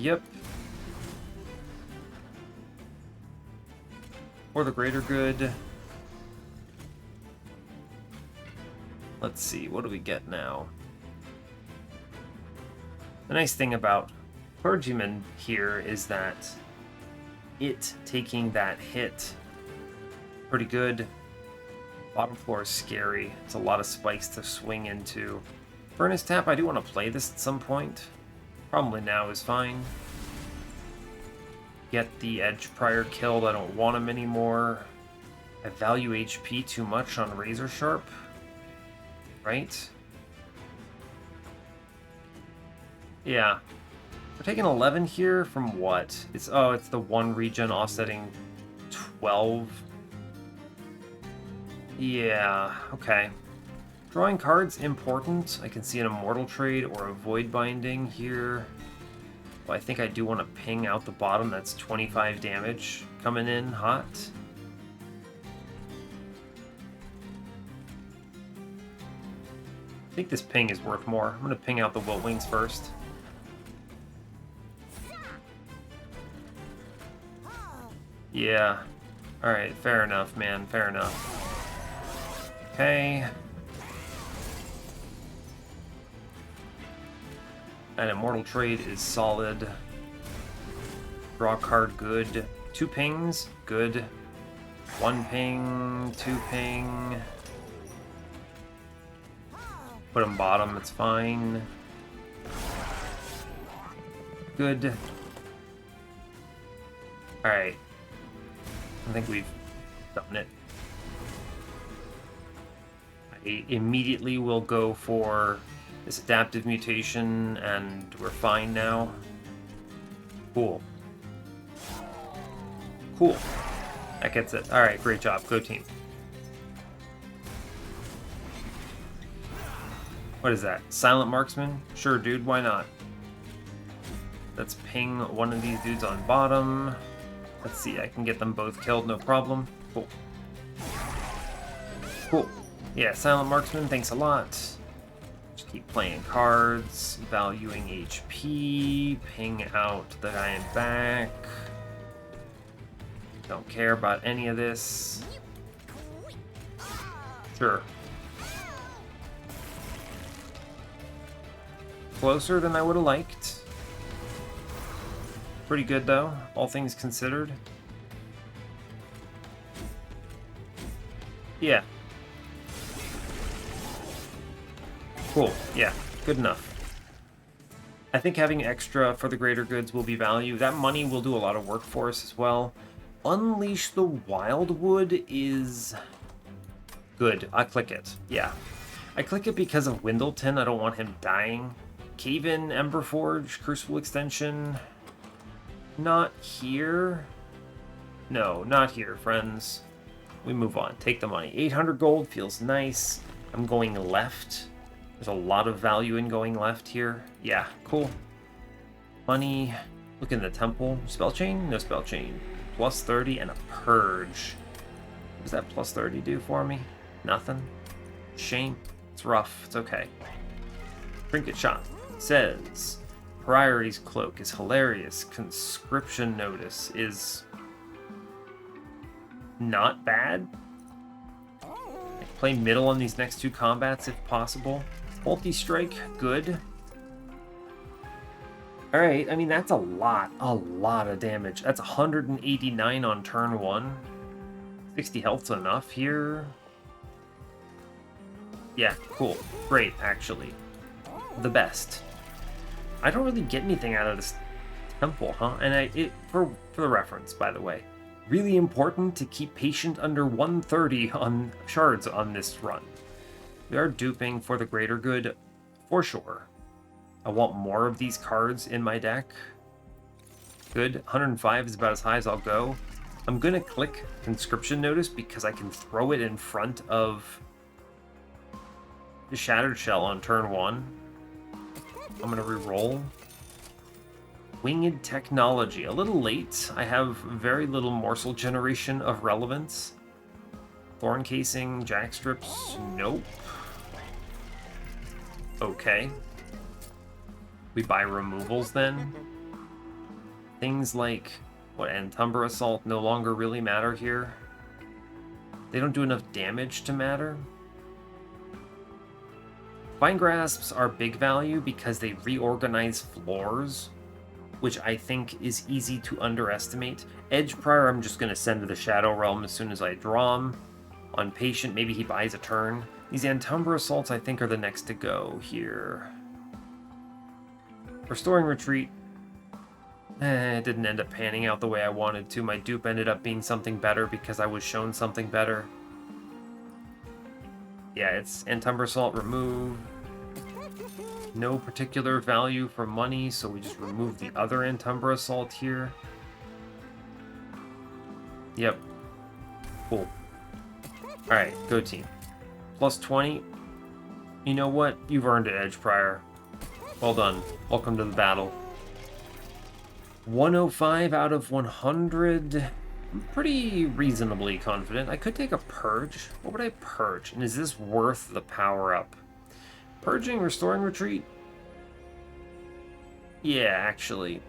Yep. For the greater good. Let's see, what do we get now? The nice thing about Clergyman here is that it taking that hit pretty good. Bottom floor is scary. It's a lot of spikes to swing into. Furnace Tap, I do want to play this at some point. Probably now is fine. Get the Edge Prior killed. I don't want him anymore. I value HP too much on Razor Sharp. Right? Yeah. We're taking 11 here from what? It's the one regen offsetting 12. Yeah, okay. Drawing cards, important. I can see an Immortal Trade or a Void Binding here. Well, I think I do want to ping out the bottom. That's 25 damage coming in hot. I think this ping is worth more. I'm going to ping out the Wilt Wings first. Yeah. Alright, fair enough, man. Fair enough. Okay. An Immortal Trade is solid. Draw card, good. 2 pings, good. 1 ping, 2 ping. Put them bottom, it's fine. Good. Alright. I think we've done it. I immediately will go for this adaptive mutation, and we're fine now. Cool. Cool. That gets it. Alright, great job. Go team. What is that? Silent Marksman? Sure, dude, why not? Let's ping one of these dudes on bottom. Let's see, I can get them both killed, no problem. Cool. Cool. Yeah, Silent Marksman, thanks a lot. Just keep playing cards, valuing HP, ping out the guy in back. Don't care about any of this. Sure. Closer than I would have liked. Pretty good though, all things considered. Yeah. Cool, yeah, good enough. I think having extra for the greater goods will be value. That money will do a lot of work for us as well. Unleash the Wildwood is good. I click it, yeah. I click it because of Windleton. I don't want him dying. Cave-in, Emberforge, Crucible Extension. Not here. No, not here, friends. We move on. Take the money. 800 gold feels nice. I'm going left. There's a lot of value in going left here. Yeah, cool. Money. Look in the temple. Spell chain? No spell chain. Plus 30 and a purge. What does that plus 30 do for me? Nothing. Shame. It's rough. It's okay. Trinket shot. Says Priority's Cloak is hilarious. Conscription Notice is not bad. Play middle on these next 2 combats if possible. Multi-strike, good. Alright, I mean, that's a lot of damage. That's 189 on turn 1. 60 health's enough here. Yeah, cool. Great, actually. The best. I don't really get anything out of this temple, huh? And for the reference, by the way, really important to keep patient under 130 on shards on this run. We are duping for the greater good, for sure. I want more of these cards in my deck. Good. 105 is about as high as I'll go. I'm going to click Conscription Notice because I can throw it in front of the Shattered Shell on turn 1. I'm going to reroll. Winged Technology. A little late. I have very little morsel generation of relevance. Thorn Casing, Jack Strips, nope. Okay. We buy removals then. things like, what, Umbra Assault no longer really matter here. They don't do enough damage to matter. Vine Grasps are big value because they reorganize floors, which I think is easy to underestimate. Edge Prior, I'm just going to send to the Shadow Realm as soon as I draw him. On Patient, maybe he buys a turn. These Umbra Assaults, I think, are the next to go here. Restoring Retreat. It didn't end up panning out the way I wanted to. My dupe ended up being something better because I was shown something better. Yeah, it's Umbra Assault, remove. No particular value for money, so we just remove the other Umbra Assault here. Yep. Cool. Alright, go team. Plus 20. You know what? You've earned it, Edge Prior. Well done. Welcome to the battle. 105 out of 100. I'm pretty reasonably confident. I could take a Purge. What would I purge? And is this worth the power-up? Purging, Restoring Retreat? Yeah, actually.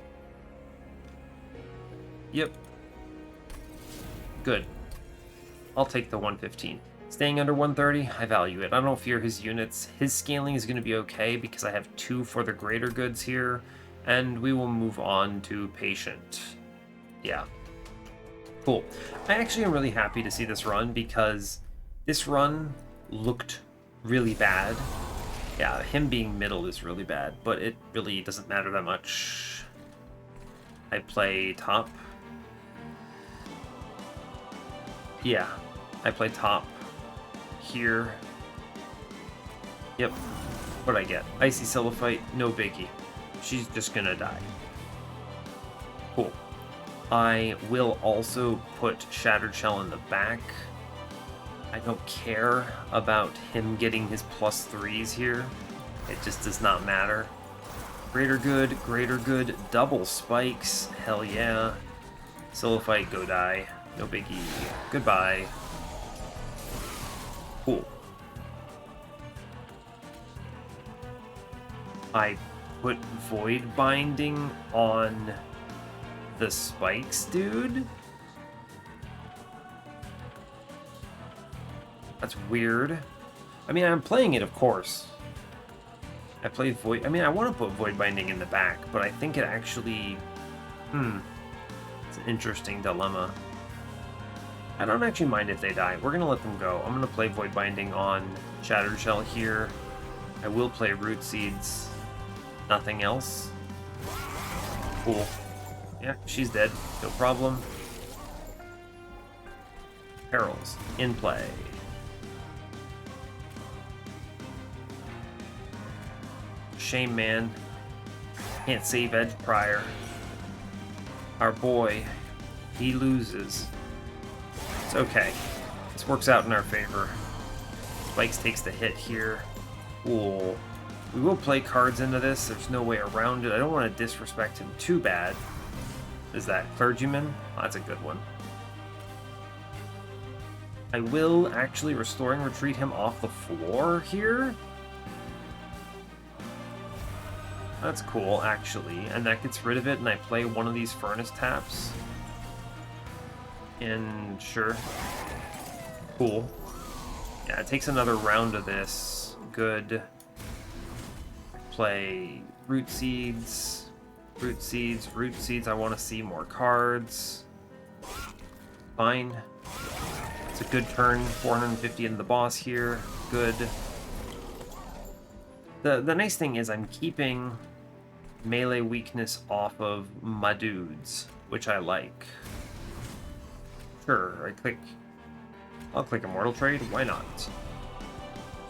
Yep. Good. I'll take the 115. Staying under 130, I value it. I don't fear his units. His scaling is going to be okay because I have 2 for the greater goods here. And we will move on to Patient. Yeah. Cool. I actually am really happy to see this run because this run looked really bad. Yeah, him being middle is really bad, but it really doesn't matter that much. I play top. Yeah, I play top here. Yep. What'd I get? Icy Cellophite, no biggie. She's just gonna die. Cool. I will also put Shattered Shell in the back. I don't care about him getting his +3s here. It just does not matter. Greater good, double spikes. Hell yeah. Cellophite, go die. No biggie. Goodbye. Cool. I put Void Binding on the spikes, dude? That's weird. I mean, I'm playing it, of course. I play Void... I mean, I want to put Void Binding in the back, but I think it actually... It's an interesting dilemma. I don't actually mind if they die. We're going to let them go. I'm going to play Void Binding on Shattered Shell here. I will play Root Seeds. Nothing else. Cool. Yeah, she's dead. No problem. Perils. In play. Shame, man. Can't save Edge Prior. Our boy. He loses. It's okay. This works out in our favor. Spikes takes the hit here. Cool. We will play cards into this. There's no way around it. I don't want to disrespect him too bad. Is that Clergyman? Oh, that's a good one. I will actually Restoring Retreat him off the floor here. That's cool, actually. And that gets rid of it, and I play one of these Furnace Taps. And sure. Cool. Yeah, it takes another round of this. Good. Play Root Seeds. Root Seeds. Root Seeds. I want to see more cards. Fine. It's a good turn. 450 into the boss here. Good. The nice thing is I'm keeping melee weakness off of my dudes, which I like. Sure, I'll click Immortal Trade, why not?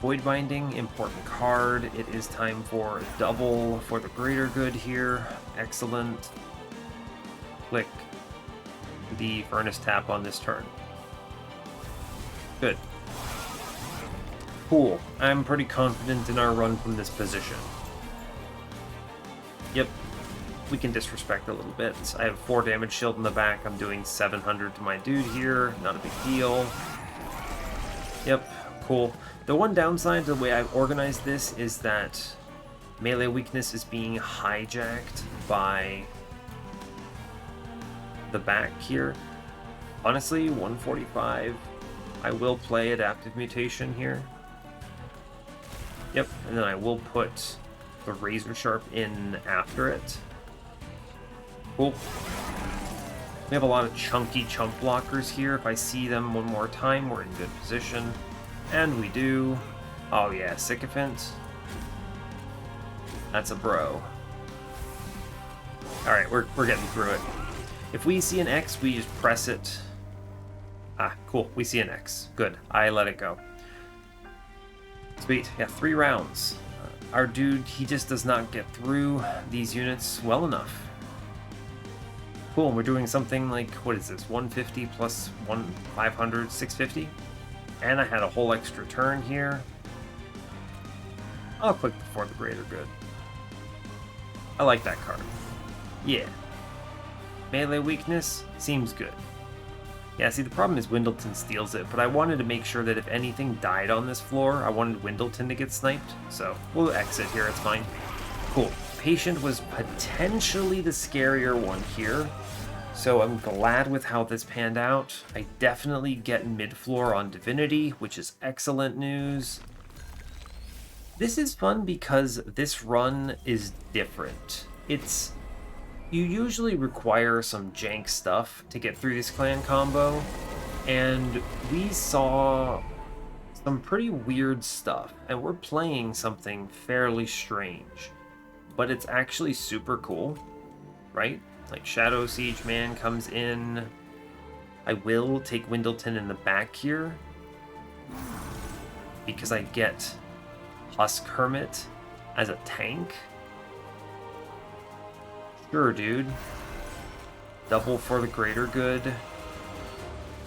Void Binding, important card. It is time for double for the greater good here. Excellent. Click the Furnace Tap on this turn. Good. Cool. I'm pretty confident in our run from this position. Yep. We can disrespect a little bit. I have 4 damage shield in the back. I'm doing 700 to my dude here. Not a big deal. Yep. Cool. The one downside to the way I've organized this is that melee weakness is being hijacked by the back here. Honestly, 145. I will play Adaptive Mutation here. Yep, and then I will put the Razor Sharp in after it. Cool. We have a lot of chunky chunk blockers here. If I see them one more time, we're in good position. And we do. Oh yeah, Sycophant. That's a bro. Alright, we're getting through it. If we see an X, we just press it. Ah, cool. We see an X. Good. I let it go. Sweet. Yeah, 3 rounds. Our dude, he just does not get through these units well enough. Cool, and we're doing something like, what is this, 150 plus 500, 650? And I had a whole extra turn here. I'll click before the greater good. I like that card. Yeah. Melee weakness seems good. Yeah, see, the problem is Windleton steals it, but I wanted to make sure that if anything died on this floor, I wanted Windleton to get sniped, so we'll exit here, it's fine. Cool. Patient was potentially the scarier one here, so I'm glad with how this panned out. I definitely get mid-floor on Divinity, which is excellent news. This is fun because this run is different. You usually require some jank stuff to get through this clan combo, and we saw some pretty weird stuff, and we're playing something fairly strange, but it's actually super cool, right? Like Shadowsiege man comes in. I will take Windleton in the back here because I get Husk Hermit as a tank. Sure, dude. Double for the greater good.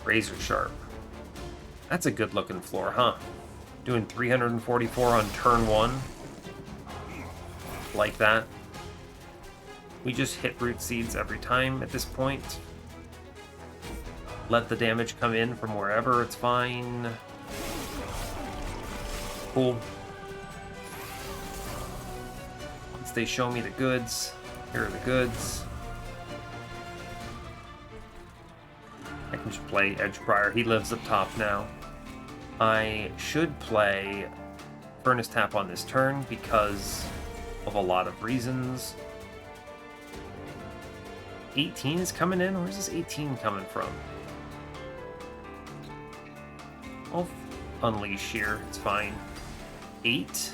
Razor Sharp. That's a good looking floor, huh? Doing 344 on turn 1. Like that. We just hit Root Seeds every time at this point. Let the damage come in from wherever, it's fine. Cool. Once they show me the goods, here are the goods. I can just play Edgebriar. He lives up top now. I should play Furnace Tap on this turn because of a lot of reasons. 18 is coming in? Where's this 18 coming from? I'll unleash here. It's fine. 8?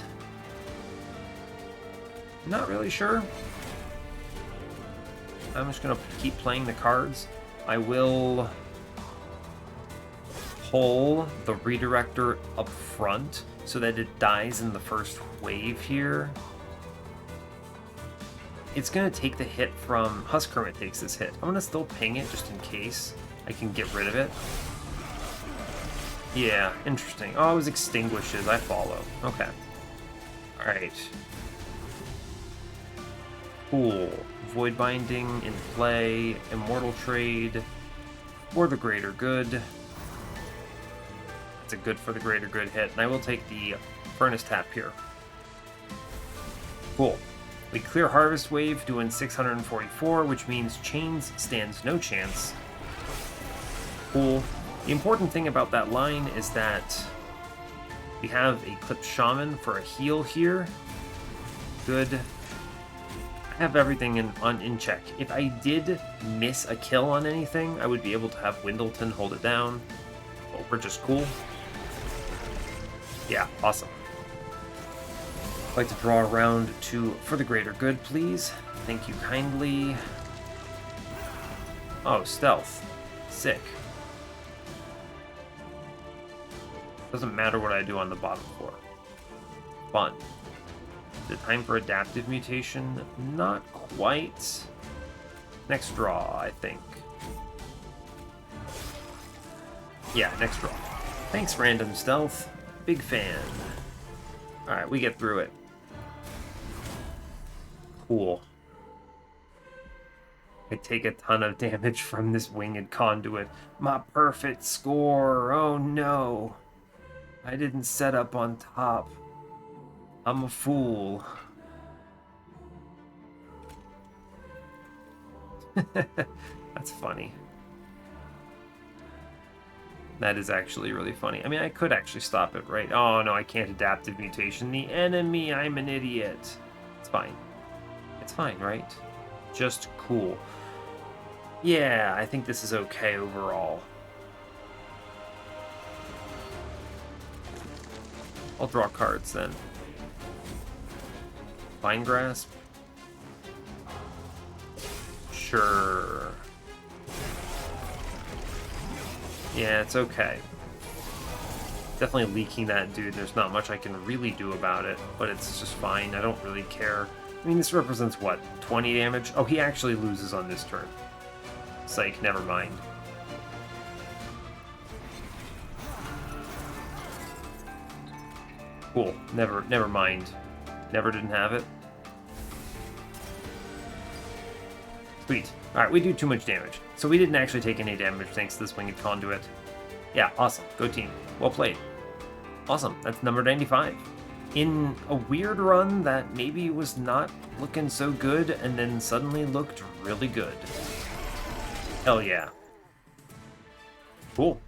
Not really sure. I'm just going to keep playing the cards. I will pull the redirector up front so that it dies in the first wave here. It's going to take the hit from... Husk Hermit takes this hit. I'm going to still ping it just in case I can get rid of it. Yeah, interesting. Oh, it was extinguishes. I follow. Okay. Alright. Cool. Void Binding in play. Immortal Trade. For the greater good. It's a good for the greater good hit. And I will take the Furnace Tap here. Cool. We clear Harvest Wave, doing 644, which means Chains stands no chance. Cool. The important thing about that line is that we have a Clipped Shaman for a heal here. Good. I have everything in check. If I did miss a kill on anything, I would be able to have Windleton hold it down. But we're just cool. Yeah, awesome. I'd like to draw a round to For the Greater Good, please. Thank you kindly. Oh, stealth. Sick. Doesn't matter what I do on the bottom floor. Fun. Is it time for Adaptive Mutation? Not quite. Next draw, I think. Yeah, next draw. Thanks, Random Stealth. Big fan. Alright, we get through it. Cool. I take a ton of damage from this Winged Conduit. My perfect score! Oh no! I didn't set up on top. I'm a fool. That's funny. That is actually really funny. I mean, I could actually stop it, right? Oh, no, I can't adaptive mutation the enemy. I'm an idiot. It's fine. It's fine, right? Just cool. Yeah, I think this is okay overall. I'll draw cards then. Vine Grasp? Sure. Yeah, it's okay. Definitely leaking that dude. There's not much I can really do about it, but it's just fine. I don't really care. I mean, this represents what? 20 damage? Oh, he actually loses on this turn. Psych, never mind. Cool. Never mind. Never didn't have it. Sweet. Alright, we do too much damage. So we didn't actually take any damage thanks to this Winged Conduit. Yeah, awesome. Go team. Well played. Awesome. That's number 95. In a weird run that maybe was not looking so good and then suddenly looked really good. Hell yeah. Cool.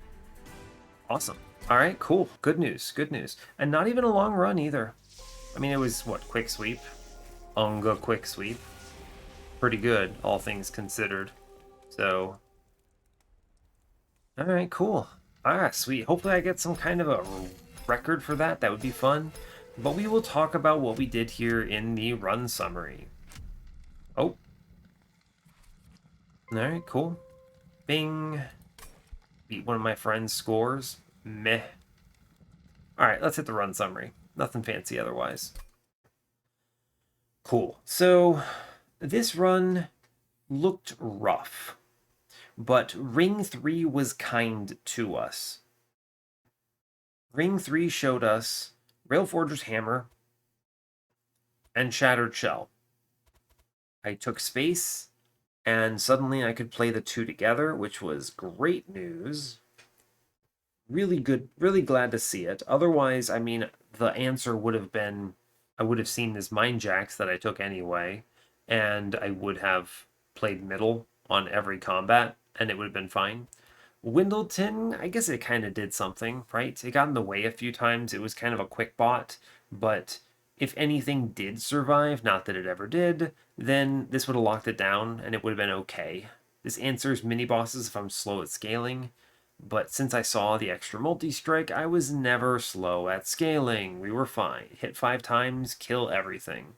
Awesome. Alright, cool. Good news. Good news. And not even a long run either. I mean, it was, what, quick sweep? Unga quick sweep. Pretty good, all things considered. So, all right, cool. Ah, sweet. Hopefully I get some kind of a record for that. That would be fun. But we will talk about what we did here in the run summary. Oh. All right, cool. Bing. Beat one of my friend's scores. Meh. All right, let's hit the run summary. Nothing fancy otherwise. Cool. So this run looked rough, but Ring 3 was kind to us. Ring 3 showed us Railforger's Hammer and Shattered Shell. I took space, and suddenly I could play the two together, which was great news. Really good, really glad to see it. Otherwise, I mean, the answer would have been I would have seen this Mind Jacks that I took anyway, and I would have played middle on every combat, and it would have been fine. Windleton, I guess it kind of did something, right? It got in the way a few times. It was kind of a quick bot, but if anything did survive, not that it ever did, then this would have locked it down and it would have been okay. This answers mini bosses if I'm slow at scaling, but since I saw the extra multi-strike, I was never slow at scaling. We were fine. Hit 5 times, kill everything.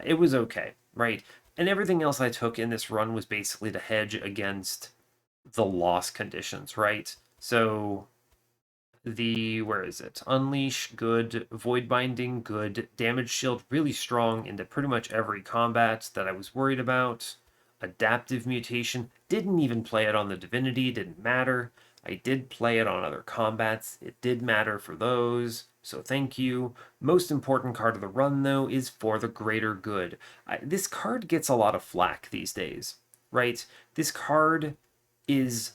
It was okay, right? And everything else I took in this run was basically to hedge against the loss conditions, right? So where is it? Unleash, good. Void Binding, good. Damage Shield, really strong into pretty much every combat that I was worried about. Adaptive Mutation, didn't even play it on the Divinity, didn't matter. I did play it on other combats, it did matter for those, so thank you. Most important card of the run, though, is For the Greater Good. This card gets a lot of flack these days, right? This card is,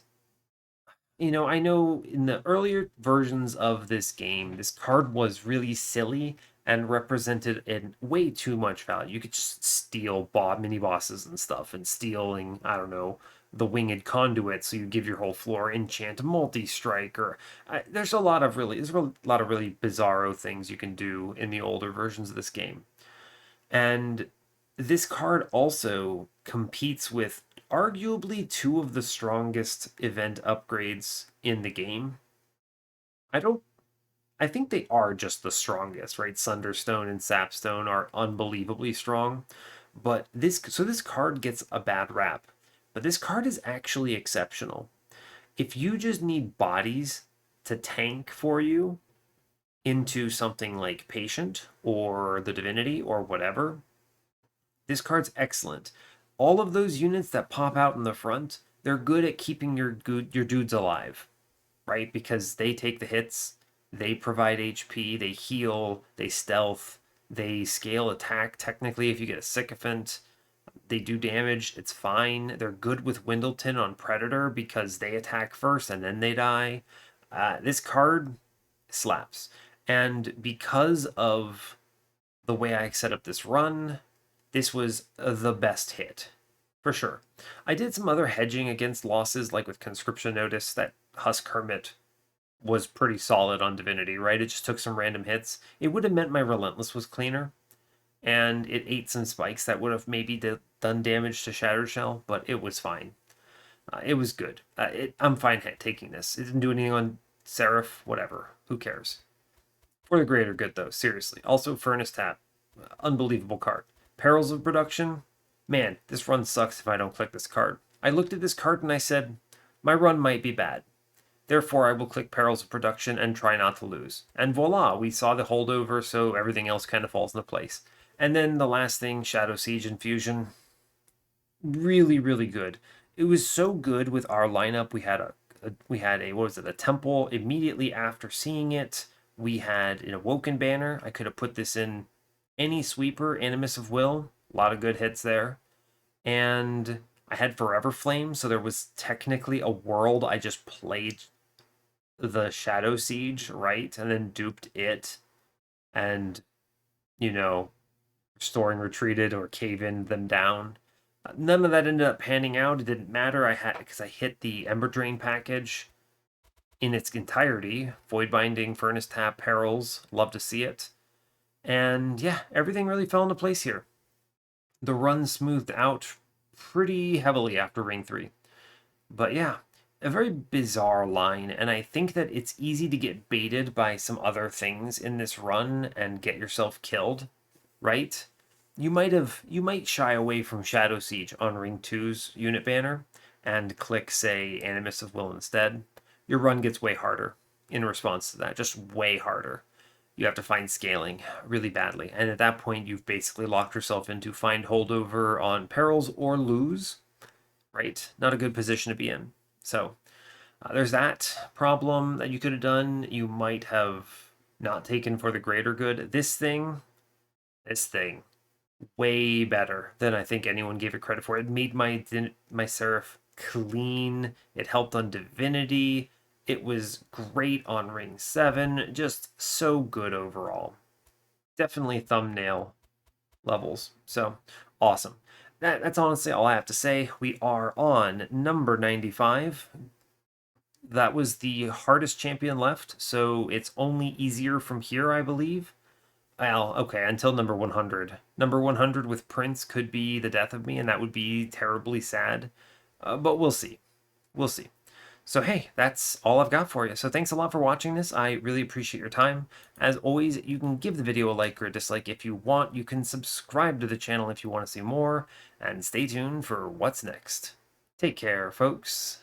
I know in the earlier versions of this game, this card was really silly and represented in way too much value. You could just steal mini bosses and stuff, and stealing, I don't know, the Winged Conduit, so you give your whole floor enchant multi-strike, or there's a lot of really bizarro things you can do in the older versions of this game. And this card also competes with arguably two of the strongest event upgrades in the game. I think they are just the strongest, right? Sunderstone and Sapstone are unbelievably strong. But this card gets a bad rap. But this card is actually exceptional. If you just need bodies to tank for you into something like Patient or the Divinity or whatever, this card's excellent. All of those units that pop out in the front, they're good at keeping your dudes alive, right? Because they take the hits, they provide HP, they heal, they stealth, they scale attack. Technically, if you get a Sycophant, they do damage. It's fine. They're good with Windleton on Predator because they attack first and then they die. This card slaps. And because of the way I set up this run, this was the best hit. for sure. I did some other hedging against losses, like with Conscription Notice. That Husk Hermit was pretty solid on Divinity, right? It just took some random hits. It would have meant my Relentless was cleaner, and it ate some spikes that would have maybe done damage to Shatter Shell, but it was fine. It was good. I'm fine taking this. It didn't do anything on Seraph, whatever. Who cares? For the greater good, though, seriously. Also, Furnace Tap. Unbelievable card. Perils of Production. Man, this run sucks if I don't click this card. I looked at this card and I said, my run might be bad. Therefore, I will click Perils of Production and try not to lose. And voila, we saw the holdover, so everything else kind of falls into place. And then the last thing, Shadowsiege Infusion. Really, really good. It was so good with our lineup. We had a what was it, a temple immediately after seeing it. We had an Awoken banner. I could have put this in any sweeper, Animus of Will. A lot of good hits there. And I had Forever Flame, so there was technically a world I just played the Shadowsiege, right? And then duped it and, you know, Storing Retreated or Cave In them down. None of that ended up panning out. It didn't matter. I had because I hit the Ember Drain package in its entirety. Void Binding, Furnace Tap, Perils. Love to see it. And yeah, everything really fell into place here. The run smoothed out pretty heavily after Ring 3. But yeah, a very bizarre line, and I think that it's easy to get baited by some other things in this run and get yourself killed, right? You might shy away from Shadowsiege on Ring 2's unit banner and click, say, Animus of Will instead. Your run gets way harder in response to that, just way harder. You have to find scaling really badly. And at that point, you've basically locked yourself into find holdover on Perils or lose, right? Not a good position to be in. So there's that problem that you could have done. You might have not taken for the greater good. This thing, way better than I think anyone gave it credit for. It made my Seraph clean. It helped on Divinity. It was great on Ring 7. Just so good overall. Definitely thumbnail levels. So awesome. That's honestly all I have to say. We are on number 95. That was the hardest champion left, so it's only easier from here, I believe. Well, okay, until number 100. Number 100 with Prince could be the death of me, and that would be terribly sad. But we'll see. We'll see. So, hey, that's all I've got for you. So, thanks a lot for watching this. I really appreciate your time. As always, you can give the video a like or a dislike if you want. You can subscribe to the channel if you want to see more. And stay tuned for what's next. Take care, folks.